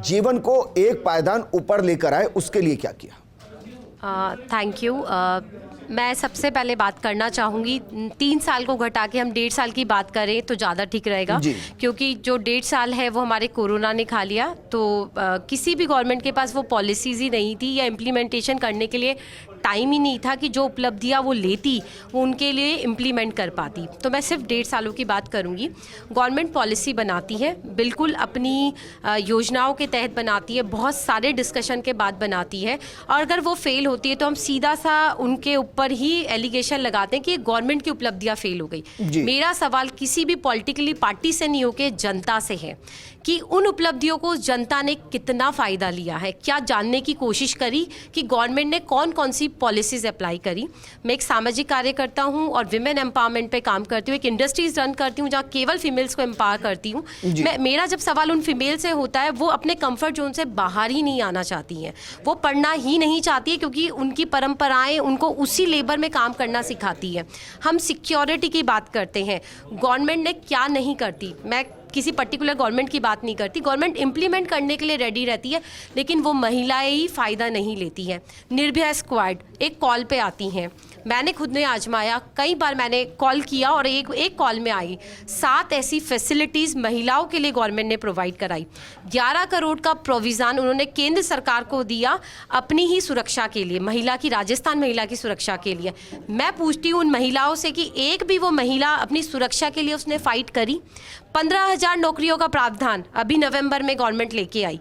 जीवन को एक पायदान ऊपर लेकर आए, उसके लिए क्या किया? Thank you. मैं सबसे पहले बात करना चाहूँगी, 3 साल को घटा के हम 1.5 साल की बात करें तो ज़्यादा ठीक रहेगा, क्योंकि जो 1.5 साल है वो हमारे कोरोना ने खा लिया। तो किसी भी गवर्नमेंट के पास वो पॉलिसीज़ ही नहीं थी या इम्प्लीमेंटेशन करने के लिए टाइम ही नहीं था कि जो उपलब्धियाँ वो लेती वो उनके लिए इम्प्लीमेंट कर पाती। तो मैं सिर्फ 1.5 सालों की बात करूँगी। गवर्नमेंट पॉलिसी बनाती है, बिल्कुल अपनी योजनाओं के तहत बनाती है, बहुत सारे डिस्कशन के बाद बनाती है, और अगर वो फेल होती है तो हम सीधा सा उनके ऊपर ही एलिगेशन लगाते हैं कि गवर्नमेंट की उपलब्धियाँ फेल हो गई। मेरा सवाल किसी भी पॉलिटिकली पार्टी से नहीं होकर जनता से है कि उन उपलब्धियों को जनता ने कितना फ़ायदा लिया है, क्या जानने की कोशिश करी कि गवर्नमेंट ने कौन कौन सी पॉलिसीज़ अप्लाई करी। मैं एक सामाजिक कार्यकर्ता हूँ और विमेन एम्पावरमेंट पे काम करती हूँ, एक इंडस्ट्रीज रन करती हूँ जहाँ केवल फीमेल्स को एम्पावर करती हूँ। मेरा जब सवाल उन फीमेल से होता है, वो अपने कंफर्ट जोन से बाहर ही नहीं आना चाहती हैं, वो पढ़ना ही नहीं चाहती है, क्योंकि उनकी परंपराएं उनको उसी लेबर में काम करना सिखाती है। हम सिक्योरिटी की बात करते हैं, गवर्नमेंट ने क्या नहीं करती। मैं किसी पर्टिकुलर गवर्नमेंट की बात नहीं करती, गवर्नमेंट इम्प्लीमेंट करने के लिए रेडी रहती है, लेकिन वो महिलाएं ही फ़ायदा नहीं लेती हैं। निर्भया स्क्वाड एक कॉल पे आती हैं, मैंने खुद ने आजमाया, कई बार मैंने कॉल किया और एक कॉल में आई 7 ऐसी फैसिलिटीज़ महिलाओं के लिए गवर्नमेंट ने प्रोवाइड कराई। 11 करोड़ का प्रोविज़न उन्होंने केंद्र सरकार को दिया अपनी ही सुरक्षा के लिए, महिला की, राजस्थान महिला की सुरक्षा के लिए। मैं पूछती हूँ उन महिलाओं से कि एक भी वो महिला अपनी सुरक्षा के लिए उसने फाइट करी? 15,000 नौकरियों का प्रावधान अभी नवंबर में गवर्नमेंट लेके आई,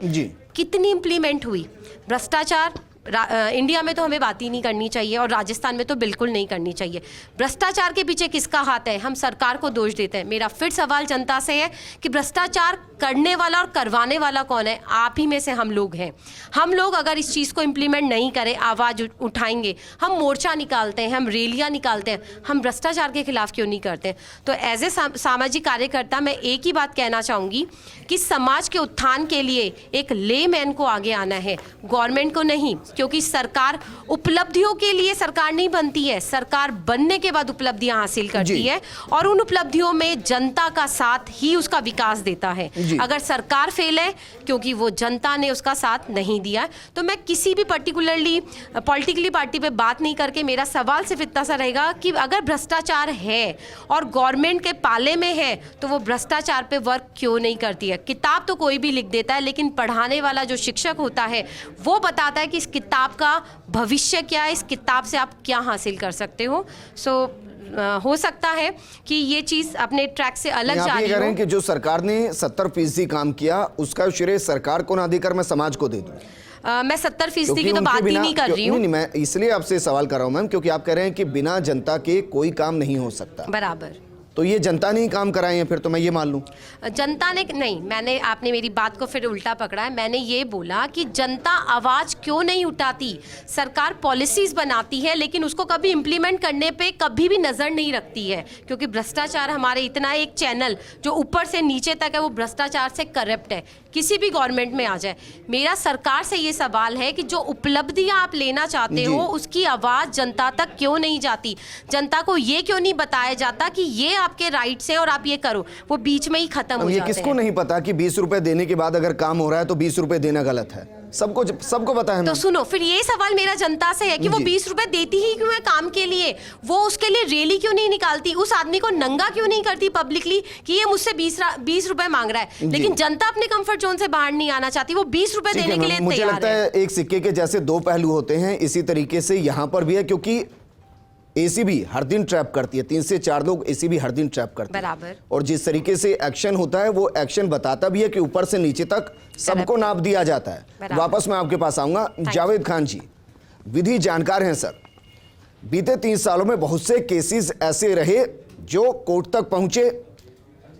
कितनी इम्प्लीमेंट हुई? भ्रष्टाचार इंडिया में तो हमें बात ही नहीं करनी चाहिए, और राजस्थान में तो बिल्कुल नहीं करनी चाहिए। भ्रष्टाचार के पीछे किसका हाथ है? हम सरकार को दोष देते हैं। मेरा फिर सवाल जनता से है कि भ्रष्टाचार करने वाला और करवाने वाला कौन है? आप ही में से हम लोग हैं। हम लोग अगर इस चीज़ को इम्प्लीमेंट नहीं करें, आवाज़ उठाएंगे, हम मोर्चा निकालते हैं, हम रैलियाँ निकालते हैं, हम भ्रष्टाचार के खिलाफ क्यों नहीं करते? तो एज ए सामाजिक कार्यकर्ता मैं एक ही बात कहना चाहूँगी कि समाज के उत्थान के लिए एक लेमैन को आगे आना है, गवर्नमेंट को नहीं। क्योंकि सरकार उपलब्धियों के लिए सरकार नहीं बनती है, सरकार बनने के बाद उपलब्धियां हासिल करती है और उन उपलब्धियों में जनता का साथ ही उसका विकास देता है। अगर सरकार फेल है क्योंकि वो जनता ने उसका साथ नहीं दिया, तो मैं किसी भी पर्टिकुलरली पॉलिटिकली पार्टी पे बात नहीं करके, मेरा सवाल सिर्फ इतना सा रहेगा कि अगर भ्रष्टाचार है और गवर्नमेंट के पाले में है तो वो भ्रष्टाचार पे वर्क क्यों नहीं करती है। किताब तो कोई भी लिख देता है, लेकिन पढ़ाने वाला जो शिक्षक होता है वो बताता है कि इस किताब का भविष्य क्या है, इस किताब से आप क्या हासिल कर सकते हो। हो सकता है कि ये चीज़ अपने ट्रैक से अलग जा रही हो। कि जो सरकार ने 70% काम किया उसका श्रेय सरकार को ना देकर मैं समाज को दे दूं। मैं 70% की तो बात ही नहीं कर रही हूँ। नहीं, मैं इसलिए आपसे सवाल कर रहा हूँ मैम, क्योंकि आप कह रहे हैं कि बिना जनता के कोई काम नहीं हो सकता। बराबर। तो ये जनता ने ही काम कराए हैं, फिर तो मैं ये मान लूं। जनता ने नहीं, आपने मेरी बात को फिर उल्टा पकड़ा है। मैंने ये बोला कि जनता आवाज़ क्यों नहीं उठाती। सरकार पॉलिसीज़ बनाती है लेकिन उसको कभी इम्प्लीमेंट करने पे कभी भी नज़र नहीं रखती है, क्योंकि भ्रष्टाचार हमारे इतना एक चैनल जो ऊपर से नीचे तक है वो भ्रष्टाचार से करप्ट है, किसी भी गवर्नमेंट में आ जाए। मेरा सरकार से ये सवाल है कि जो उपलब्धियां आप लेना चाहते हो उसकी आवाज़ जनता तक क्यों नहीं जाती। जनता को ये क्यों नहीं बताया जाता कि ये आपके राइट्स हैं और आप ये करो, वो बीच में ही खत्म हो जाते हैं। किसको नहीं पता कि 20 रुपए देने के बाद अगर काम हो रहा है तो 20 रुपए देना गलत है? सबको पता है। तो सुनो, फिर ये सवाल मेरा जनता से है कि वो 20 रुपए देती ही क्यों है काम के लिए, वो उसके लिए रैली क्यों नहीं निकालती, उस आदमी को नंगा क्यों नहीं करती पब्लिकली कि ये मुझसे 20 रुपए मांग रहा है। लेकिन जनता अपने कंफर्ट जोन से बाहर नहीं आना चाहती, वो 20 रुपए देने के लिए मुझे लगता है एक सिक्के के जैसे दो पहलू होते हैं, इसी तरीके से यहां पर भी है, क्योंकि एसीबी हर दिन ट्रैप करती है, 3 से 4 लोग एसीबी हर दिन ट्रैप करते हैं। बराबर। और जिस तरीके से एक्शन होता है वो एक्शन बताता भी है कि ऊपर से नीचे तक सबको नाप दिया जाता है। वापस मैं आपके पास आऊंगा। जावेद खान जी विधि जानकार हैं सर, बीते 3 सालों में बहुत से केसेस ऐसे रहे जो कोर्ट तक पहुंचे,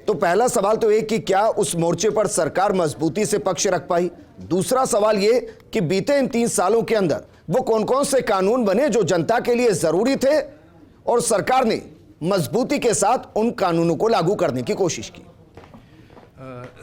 तो पहला सवाल तो एक कि क्या उस मोर्चे पर सरकार मजबूती से पक्ष रख पाई? दूसरा सवाल ये कि बीते इन 3 सालों के अंदर वो कौन कौन से कानून बने जो जनता के लिए जरूरी थे और सरकार ने मजबूती के साथ उन कानूनों को लागू करने की कोशिश की?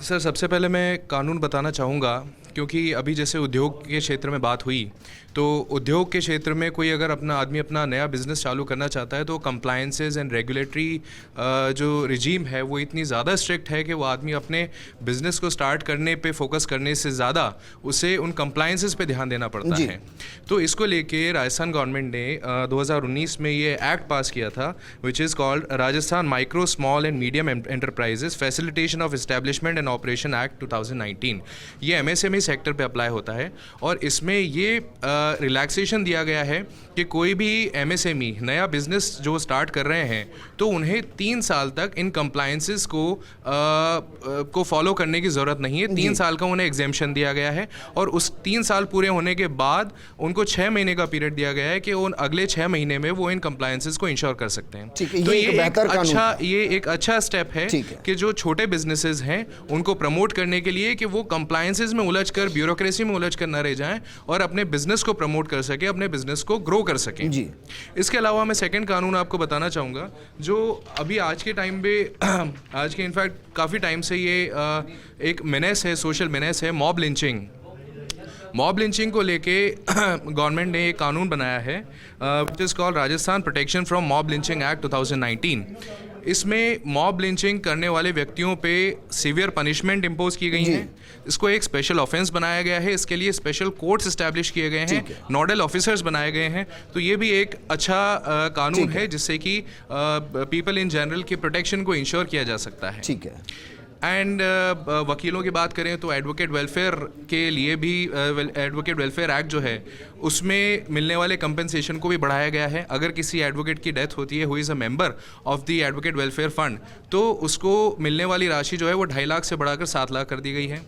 सर, सबसे पहले मैं कानून बताना चाहूँगा, क्योंकि अभी जैसे उद्योग के क्षेत्र में बात हुई, तो उद्योग के क्षेत्र में कोई अगर आदमी अपना नया बिजनेस चालू करना चाहता है तो कंप्लायंसेस एंड रेगुलेटरी जो रिजीम है वो इतनी ज़्यादा स्ट्रिक्ट है कि वो आदमी अपने बिजनेस को स्टार्ट करने पे फोकस करने से ज़्यादा उसे उन कंप्लायंसेस पे ध्यान देना पड़ता है। तो इसको लेके राजस्थान गवर्नमेंट ने 2019 में ये एक्ट पास किया था, which is called Rajasthan micro small and medium enterprises facilitation of establishment and operation act 2019। ये MSME सेक्टर पे अप्लाई होता है और इसमें ये रिलैक्सेशन दिया गया है कि कोई भी MSME नया बिजनेस जो स्टार्ट कर रहे हैं तो उन्हें 3 साल तक इन कंप्लायंसेस को फॉलो करने की ज़रूरत नहीं है। 3 साल का उन्हें एग्जेम्पशन दिया गया है और उस 3 साल पूरे होने के बाद उनको 6 महीने का पीरियड दिया गया है कि उन अगले 6 महीने में वो इन कंप्लायंसेस को इंश्योर कर सकते हैं। तो ये एक अच्छा स्टेप है कि जो छोटे बिजनेसेस हैं उनको प्रमोट करने के लिए कि वो कंप्लायंसेस में उलझ कर, ब्यूरोक्रेसी में उलझ कर न रह जाएं और अपने बिजनेस को प्रमोट कर सके, अपने बिजनेस को ग्रो कर सकें। जी। इसके अलावा मैं सेकंड कानून आपको बताना चाहूँगा जो अभी आज के टाइम पे आज के इनफैक्ट काफ़ी टाइम से ये एक मेनेस है, सोशल मेनेस है, मॉब लिंचिंग। मॉब लिंचिंग को लेके गवर्नमेंट ने एक कानून बनाया है which is called Rajasthan protection from mob lynching act 2019। इसमें मॉब लिंचिंग करने वाले व्यक्तियों पे सीवियर पनिशमेंट इम्पोज की गई है। इसको एक स्पेशल ऑफेंस बनाया गया है, इसके लिए स्पेशल कोर्ट्स एस्टैब्लिश किए गए हैं, नोडल ऑफिसर्स बनाए गए हैं। तो ये भी एक अच्छा कानून है जिससे कि पीपल इन जनरल की प्रोटेक्शन को इंश्योर किया जा सकता है। ठीक है। एंड वकीलों की बात करें तो एडवोकेट वेलफेयर के लिए भी एडवोकेट वेलफेयर एक्ट जो है उसमें मिलने वाले कंपनसेशन को भी बढ़ाया गया है। अगर किसी एडवोकेट की डेथ होती है who is a member of the advocate welfare fund तो उसको मिलने वाली राशि जो है वो 2.5 लाख से बढ़ाकर 7 लाख कर दी गई है।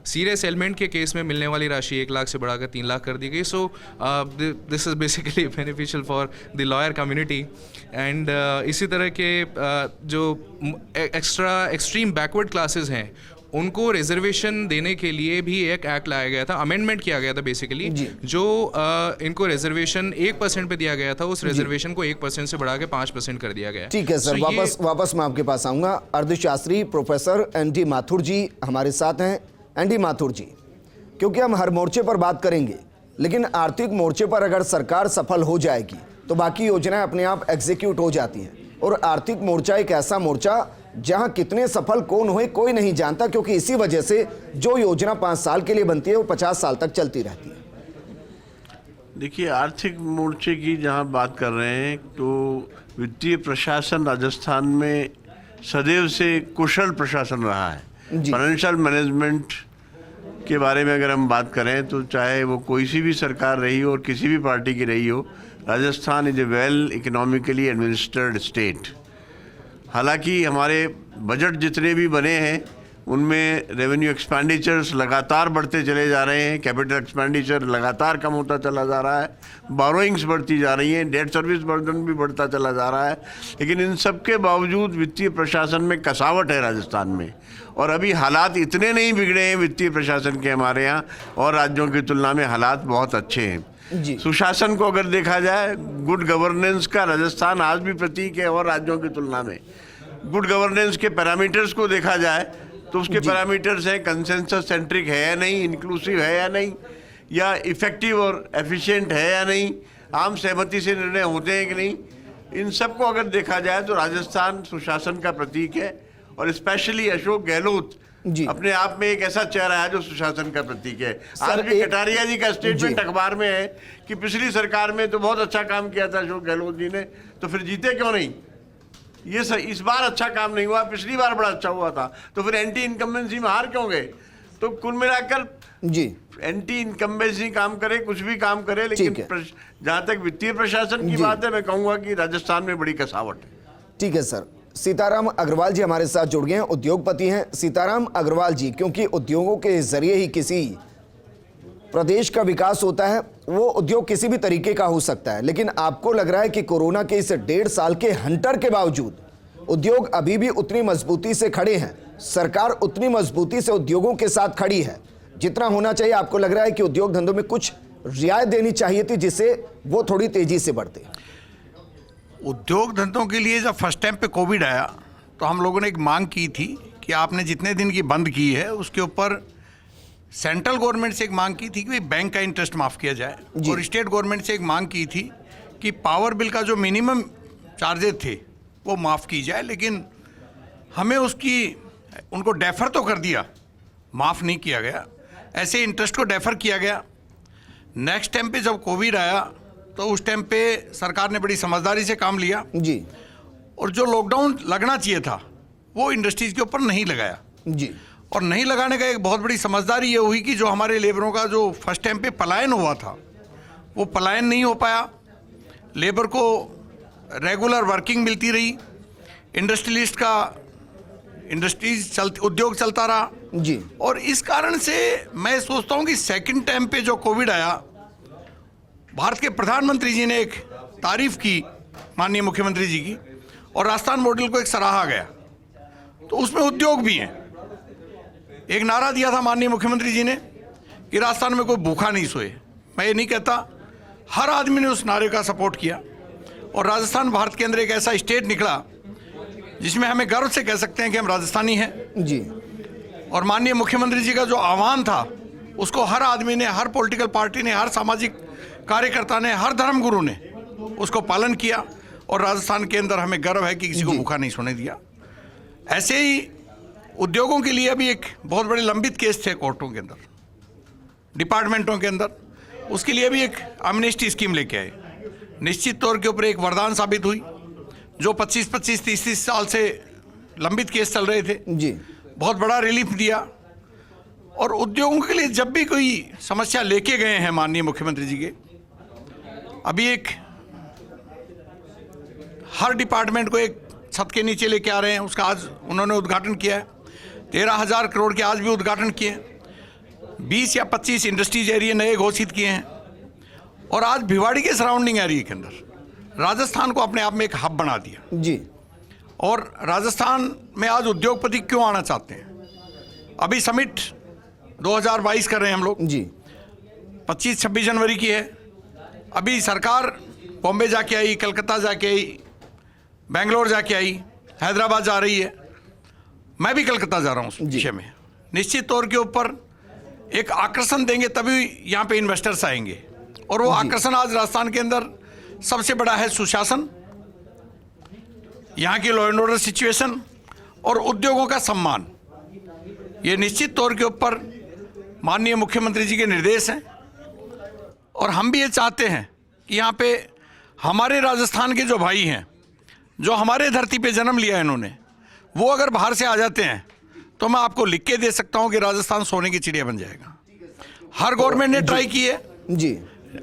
सीरियस एलिमेंट के केस में मिलने वाली राशि 1 लाख से बढ़ाकर 3 लाख कर दी गई। So this is basically beneficial for the lawyer community. And इसी तरह के जो एक्सट्रीम बैकवर्ड क्लासेस हैं उनको रिजर्वेशन देने के लिए भी एक एक्ट लाया गया था, अमेंडमेंट किया गया था बेसिकली, जो इनको रिजर्वेशन 1% पे दिया गया था, उस रिजर्वेशन को 1% से बढ़ा के 5% कर दिया गया। ठीक है सर, वापस मैं आपके पास आऊंगा। अर्थशास्त्री प्रोफेसर एनडी माथुर जी हमारे साथ हैं। एनडी माथुर जी, क्योंकि हम हर मोर्चे पर बात करेंगे लेकिन आर्थिक मोर्चे पर अगर सरकार सफल हो जाएगी तो बाकी योजनाएं अपने आप एग्जीक्यूट हो जाती हैं। और आर्थिक मोर्चा एक ऐसा मोर्चा जहां कितने सफल कौन हुए कोई नहीं जानता, क्योंकि इसी वजह से जो योजना 5 साल के लिए बनती है वो 50 साल तक चलती रहती है। देखिए, आर्थिक मोर्चे की जहां बात कर रहे हैं तो वित्तीय प्रशासन राजस्थान में सदैव से कुशल प्रशासन रहा है। फाइनेंशियल मैनेजमेंट के बारे में अगर हम बात करें तो चाहे वो कोई सी भी सरकार रही हो और किसी भी पार्टी की रही हो, Rajasthan is a well economically administered state. हालांकि हमारे बजट जितने भी बने हैं उनमें रेवेन्यू एक्सपेंडिचर्स लगातार बढ़ते चले जा रहे हैं, कैपिटल एक्सपेंडिचर लगातार कम होता चला जा रहा है, बोरोइंग्स बढ़ती जा रही हैं, डेट सर्विस बर्डन भी बढ़ता चला जा रहा है। लेकिन इन सब के बावजूद वित्तीय प्रशासन में कसावट है राजस्थान में, और अभी हालात इतने नहीं बिगड़े हैं वित्तीय प्रशासन के हमारे यहाँ, और राज्यों की तुलना में हालात बहुत अच्छे हैं। सुशासन को अगर देखा जाए, गुड गवर्नेंस का राजस्थान आज भी प्रतीक है और राज्यों की तुलना में। गुड गवर्नेंस के पैरामीटर्स को देखा जाए तो उसके पैरामीटर्स हैं कंसेंसस सेंट्रिक है या नहीं, इंक्लूसिव है या नहीं, या इफेक्टिव और एफिशिएंट है या नहीं, आम सहमति से निर्णय होते हैं कि नहीं। इन सब को अगर देखा जाए तो राजस्थान सुशासन का प्रतीक है, और स्पेशली अशोक गहलोत अपने आप में एक ऐसा चेहरा है जो सुशासन का प्रतीक है। आज भी कटारिया जी का स्टेटमेंट अखबार में है कि पिछली सरकार में तो बहुत अच्छा काम किया था अशोक गहलोत जी ने, तो फिर जीते क्यों नहीं? ये इस बार अच्छा काम नहीं हुआ, पिछली बार बड़ा अच्छा हुआ था, तो फिर एंटी इनकम्बेंसी में हार क्यों गए? तो कुल मिलाकर एंटी इनकम्बेंसी काम करे, कुछ भी काम करे, लेकिन जहां तक वित्तीय प्रशासन की बात है, मैं कहूंगा कि राजस्थान में बड़ी कसावट है। ठीक है सर। सीताराम अग्रवाल जी हमारे साथ जुड़ गए हैं, उद्योगपति हैं। सीताराम अग्रवाल जी, क्योंकि उद्योगों के जरिए ही किसी प्रदेश का विकास होता है, वो उद्योग किसी भी तरीके का हो सकता है, लेकिन आपको लग रहा है कि कोरोना के इस 1.5 साल के हंटर के बावजूद उद्योग अभी भी उतनी मजबूती से खड़े हैं, सरकार उतनी मजबूती से उद्योगों के साथ खड़ी है जितना होना चाहिए? आपको लग रहा है कि उद्योग धंधों में कुछ रियायत देनी चाहिए थी जिससे वो थोड़ी तेजी से बढ़ते? उद्योग धंधों के लिए जब फर्स्ट टाइम पे कोविड आया तो हम लोगों ने एक मांग की थी कि आपने जितने दिन की बंद की है उसके ऊपर सेंट्रल गवर्नमेंट से एक मांग की थी कि बैंक का इंटरेस्ट माफ़ किया जाए, और स्टेट गवर्नमेंट से एक मांग की थी कि पावर बिल का जो मिनिमम चार्जेस थे वो माफ़ की जाए। लेकिन हमें उनको डेफर तो कर दिया, माफ़ नहीं किया गया, ऐसे इंटरेस्ट को डेफर किया गया। नेक्स्ट टाइम पे जब कोविड आया तो उस टाइम पे सरकार ने बड़ी समझदारी से काम लिया जी, और जो लॉकडाउन लगना चाहिए था वो इंडस्ट्रीज़ के ऊपर नहीं लगाया जी। और नहीं लगाने का एक बहुत बड़ी समझदारी ये हुई कि जो हमारे लेबरों का जो फर्स्ट टाइम पे पलायन हुआ था वो पलायन नहीं हो पाया, लेबर को रेगुलर वर्किंग मिलती रही, इंडस्ट्रियलिस्ट का उद्योग चलता रहा जी। और इस कारण से मैं सोचता हूँ कि सेकंड टाइम पे जो कोविड आया, भारत के प्रधानमंत्री जी ने एक तारीफ की माननीय मुख्यमंत्री जी की, और राजस्थान मॉडल को एक सराहा गया, तो उसमें उद्योग भी हैं। एक नारा दिया था माननीय मुख्यमंत्री जी ने कि राजस्थान में कोई भूखा नहीं सोए। मैं ये नहीं कहता, हर आदमी ने उस नारे का सपोर्ट किया, और राजस्थान भारत के अंदर एक ऐसा स्टेट निकला जिसमें हमें गर्व से कह सकते हैं कि हम राजस्थानी हैं जी। और माननीय मुख्यमंत्री जी का जो आह्वान था उसको हर आदमी ने, हर पॉलिटिकल पार्टी ने, हर सामाजिक कार्यकर्ता ने, हर धर्मगुरु ने उसको पालन किया, और राजस्थान के अंदर हमें गर्व है कि किसी को भूखा नहीं सोने दिया। ऐसे ही उद्योगों के लिए अभी एक बहुत बड़े लंबित केस थे कोर्टों के अंदर, डिपार्टमेंटों के अंदर, उसके लिए भी एक एमनेस्टी स्कीम लेके आए। निश्चित तौर के ऊपर एक वरदान साबित हुई। जो 25-25, 30-30 साल से लंबित केस चल रहे थे जी, बहुत बड़ा रिलीफ दिया। और उद्योगों के लिए जब भी कोई समस्या लेके गए हैं माननीय मुख्यमंत्री जी के, अभी एक हर डिपार्टमेंट को एक छत के नीचे लेके आ रहे हैं, उसका आज उन्होंने उद्घाटन किया है। 13,000 करोड़ के आज भी उद्घाटन किए हैं। 20 या 25 इंडस्ट्रीज एरिया नए घोषित किए हैं, और आज भिवाड़ी के सराउंडिंग एरिया के अंदर राजस्थान को अपने आप में एक हब बना दिया जी। और राजस्थान में आज उद्योगपति क्यों आना चाहते हैं? अभी समिट 2022 कर रहे हैं हम लोग जी, 25-26 जनवरी की है। अभी सरकार बॉम्बे जाके आई, कलकत्ता जाके आई, बेंगलोर जाके आई, हैदराबाद जा रही है, मैं भी कलकत्ता जा रहा हूँ उस विषय में। निश्चित तौर के ऊपर एक आकर्षण देंगे तभी यहाँ पे इन्वेस्टर्स आएंगे। और वो आकर्षण आज राजस्थान के अंदर सबसे बड़ा है सुशासन, यहाँ की लॉ एंड ऑर्डर सिचुएशन और उद्योगों का सम्मान। ये निश्चित तौर के ऊपर माननीय मुख्यमंत्री जी के निर्देश हैं और हम भी ये चाहते हैं कि यहाँ पे हमारे राजस्थान के जो भाई हैं, जो हमारे धरती पे जन्म लिया है इन्होंने, वो अगर बाहर से आ जाते हैं तो मैं आपको लिख के दे सकता हूँ कि राजस्थान सोने की चिड़िया बन जाएगा। हर गवर्नमेंट ने ट्राई की है जी,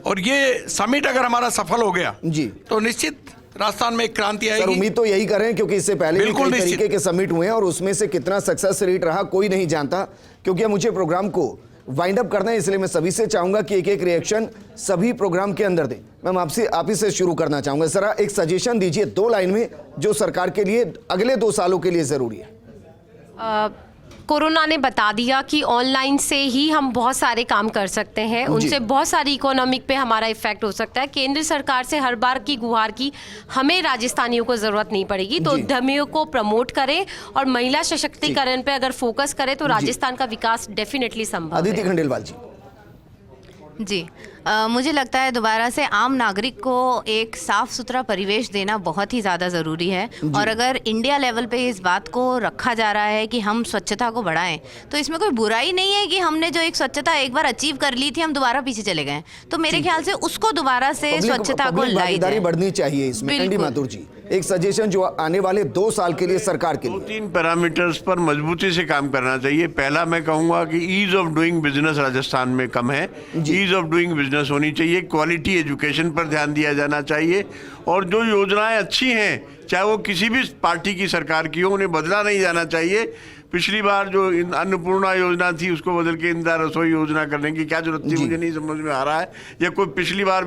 और ये समिट अगर हमारा सफल हो गया जी तो निश्चित राजस्थान में एक क्रांति आएगी। सर उम्मीद तो यही करें, क्योंकि इससे पहले भी बिल्कुल कई निश्चित। तरीके के समिट हुए हैं और उसमें से कितना सक्सेस रेट रहा कोई नहीं जानता। क्योंकि मुझे प्रोग्राम को वाइंड अप करना है, इसलिए मैं सभी से चाहूंगा कि एक एक रिएक्शन सभी प्रोग्राम के अंदर दें। मैम आप ही से शुरू करना चाहूंगा। सर एक सजेशन दीजिए 2 लाइन में जो सरकार के लिए अगले 2 सालों के लिए जरूरी है। कोरोना ने बता दिया कि ऑनलाइन से ही हम बहुत सारे काम कर सकते हैं, उनसे बहुत सारी इकोनॉमिक पे हमारा इफेक्ट हो सकता है। केंद्र सरकार से हर बार की गुहार की हमें राजस्थानियों को ज़रूरत नहीं पड़ेगी, तो उद्यमियों को प्रमोट करें और महिला सशक्तिकरण पे अगर फोकस करें तो राजस्थान का विकास डेफिनेटली संभव है। अदिति खंडेलवाल जी। जी मुझे लगता है दोबारा से आम नागरिक को एक साफ सुथरा परिवेश देना बहुत ही ज़्यादा ज़रूरी है। और अगर इंडिया लेवल पे इस बात को रखा जा रहा है कि हम स्वच्छता को बढ़ाएं, तो इसमें कोई बुराई नहीं है कि हमने जो एक स्वच्छता एक बार अचीव कर ली थी, हम दोबारा पीछे चले गए। तो मेरे ख्याल से उसको दोबारा से स्वच्छता को लाई जाए, बढ़नी चाहिए इसमें। एनडी माथुर जी, एक सजेशन जो आने वाले 2 साल के लिए सरकार के लिए 2-3 पैरामीटर्स पर मजबूती से काम करना चाहिए। पहला मैं कहूँगा कि ease of doing business Rajasthan में कम है, ईज ऑफ डूइंग बिजनेस होनी चाहिए। क्वालिटी एजुकेशन पर ध्यान दिया जाना चाहिए और जो योजनाएं अच्छी हैं, चाहे वो किसी भी पार्टी की सरकार की हो, उन्हें बदला नहीं जाना चाहिए। पिछली बार जो अन्नपूर्णा योजना थी उसको बदल के इंदिरा रसोई योजना करने की क्या जरूरत थी, मुझे नहीं समझ में आ रहा है। या कोई पिछली बार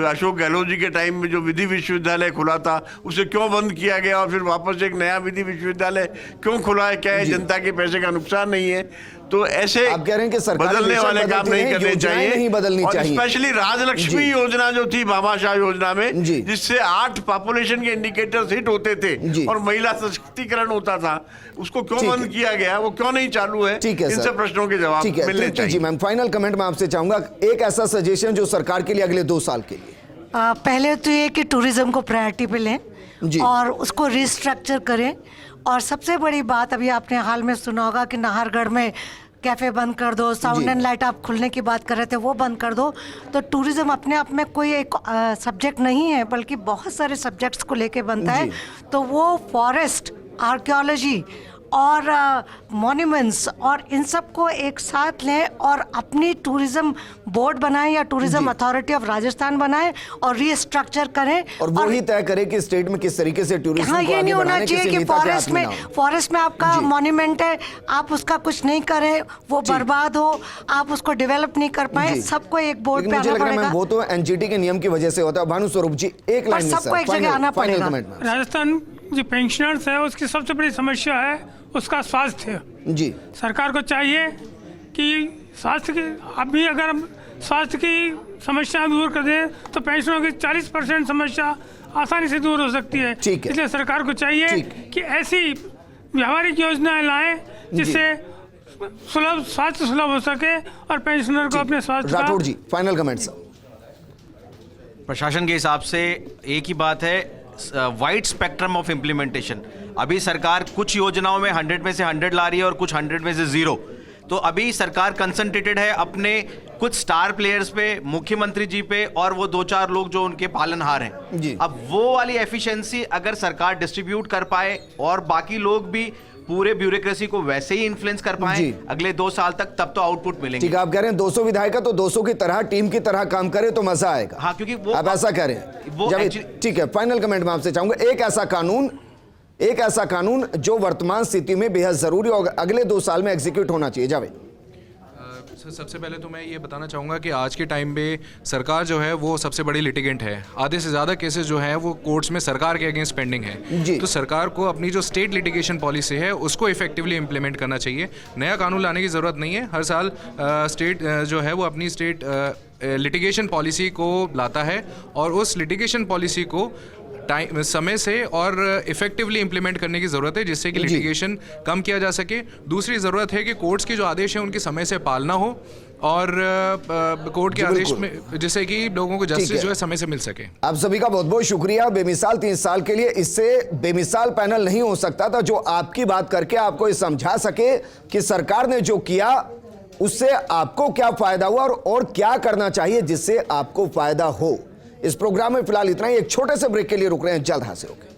अशोक गहलोत जी के टाइम में जो विधि विश्वविद्यालय खुला था उसे क्यों बंद किया गया और फिर वापस एक नया विधि विश्वविद्यालय क्यों खुला है? क्या है जनता के पैसे का नुकसान नहीं है? तो ऐसे आप कह रहे हैं कि सरकार बदलने वाले काम नहीं करने चाहिए, नहीं बदलनी चाहिए। स्पेशली राजलक्ष्मी योजना जो थी भामाशाह योजना में, जिससे 8 पॉपुलेशन के इंडिकेटर्स हिट होते थे और महिला सशक्तिकरण होता था, उसको क्यों बंद किया गया, वो क्यों नहीं चालू है? इन सब प्रश्नों के जवाब मिलने चाहिए। जी मैम, फाइनल कमेंट मैं आपसे चाहूंगा, एक ऐसा सजेशन जो सरकार के लिए अगले 2 साल के लिए। पहले तो ये कि टूरिज्म को प्रायोरिटी पे लें और उसको रिस्ट्रक्चर करें। और सबसे बड़ी बात, अभी आपने हाल में सुना होगा कि नाहरगढ़ में कैफ़े बंद कर दो, साउंड एंड लाइट आप खुलने की बात कर रहे थे, वो बंद कर दो। तो टूरिज्म अपने आप में कोई एक सब्जेक्ट नहीं है, बल्कि बहुत सारे सब्जेक्ट्स को लेके बनता है। तो वो फॉरेस्ट, आर्कियोलॉजी और मॉन्यूमेंट्स और इन सब को एक साथ लें और अपनी टूरिज्म बोर्ड बनाएं या टूरिज्म अथॉरिटी ऑफ राजस्थान बनाएं और रीस्ट्रक्चर करें और वो ही तय करें कि स्टेट में किस तरीके से टूरिज्म हाँ, ये नहीं होना चाहिए कि फॉरेस्ट में आपका मॉन्यूमेंट है, आप उसका कुछ नहीं करें, वो बर्बाद हो, आप उसको डेवलप नहीं कर पाए, सबको एक बोर्ड पे आना पड़ेगा। वो तो एनजीटी के नियम की वजह से होता है। भानु स्वरूप जी, एक लाइन में सबको एक जगह आना पड़ेगा। राजस्थान जो पेंशनर्स है उसकी सबसे बड़ी समस्या है उसका स्वास्थ्य। जी सरकार को चाहिए कि स्वास्थ्य की, अभी अगर हम स्वास्थ्य की समस्या दूर कर दें तो पेंशनों की 40% समस्या आसानी से दूर हो सकती है। इसलिए सरकार को चाहिए कि ऐसी व्यावहारिक योजनाएं लाएं जिससे स्वास्थ्य सुलभ हो सके और पेंशनर को अपने स्वास्थ्य। राठौड़ जी, फाइनल कमेंट्स। प्रशासन के हिसाब से एक ही बात है, वाइड स्पेक्ट्रम ऑफ इम्प्लीमेंटेशन। अभी सरकार कुछ योजनाओं में 100 में से 100 ला रही है और कुछ 100 में से 0। तो अभी सरकार कंसंट्रेटेड है अपने कुछ स्टार प्लेयर्स पे, मुख्यमंत्री जी पे और वो 2-4 लोग जो उनके पालनहार हैं। अब वो वाली एफिशिएंसी अगर सरकार डिस्ट्रीब्यूट कर पाए और बाकी लोग भी पूरे ब्यूरोक्रेसी को वैसे ही इन्फ्लुएंस कर पाए अगले 2 साल तक, तब तो आउटपुट मिलेंगे। ठीक है, आप कह रहे हैं 200 विधायक तो 200 की तरह टीम की तरह काम करे तो मजा आएगा। हाँ, क्योंकि वो आप ऐसा कह रहे हैं। ठीक है, फाइनल कमेंट में आपसे चाहूंगा, एक ऐसा कानून जो वर्तमान स्थिति में बेहद जरूरी और अगले 2 साल में एग्जीक्यूट होना चाहिए। जावेद। सबसे पहले तो मैं ये बताना चाहूँगा कि आज के टाइम पे सरकार जो है वो सबसे बड़ी लिटिगेंट है। आधे से ज़्यादा केसेस जो हैं वो कोर्ट्स में सरकार के अगेंस्ट पेंडिंग है। तो सरकार को अपनी जो स्टेट लिटिगेशन पॉलिसी है उसको इफेक्टिवली इम्प्लीमेंट करना चाहिए। नया कानून लाने की ज़रूरत नहीं है। हर साल स्टेट जो है वो अपनी स्टेट लिटिगेशन पॉलिसी को लाता है और उस लिटिगेशन पॉलिसी को टाइम समय से और इफेक्टिवली इंप्लीमेंट करने की ज़रूरत है जिससे कि लिटिगेशन कम किया जा सके। दूसरी ज़रूरत है कि कोर्ट्स के जो आदेश हैं उनकी समय से पालना हो और कोर्ट के आदेश में, जिससे कि लोगों को जस्टिस जो है समय से मिल सके। आप सभी का बहुत बहुत शुक्रिया। बेमिसाल 3 साल के लिए, इससे बेमिसाल पैनल नहीं हो सकता था जो आपकी बात करके आपको ये समझा सके कि सरकार ने जो किया उससे आपको क्या फायदा हुआ और क्या करना चाहिए जिससे आपको फायदा हो। इस प्रोग्राम में फिलहाल इतना ही। एक छोटे से ब्रेक के लिए रुक रहे हैं, जल्द हाजिर होंगे।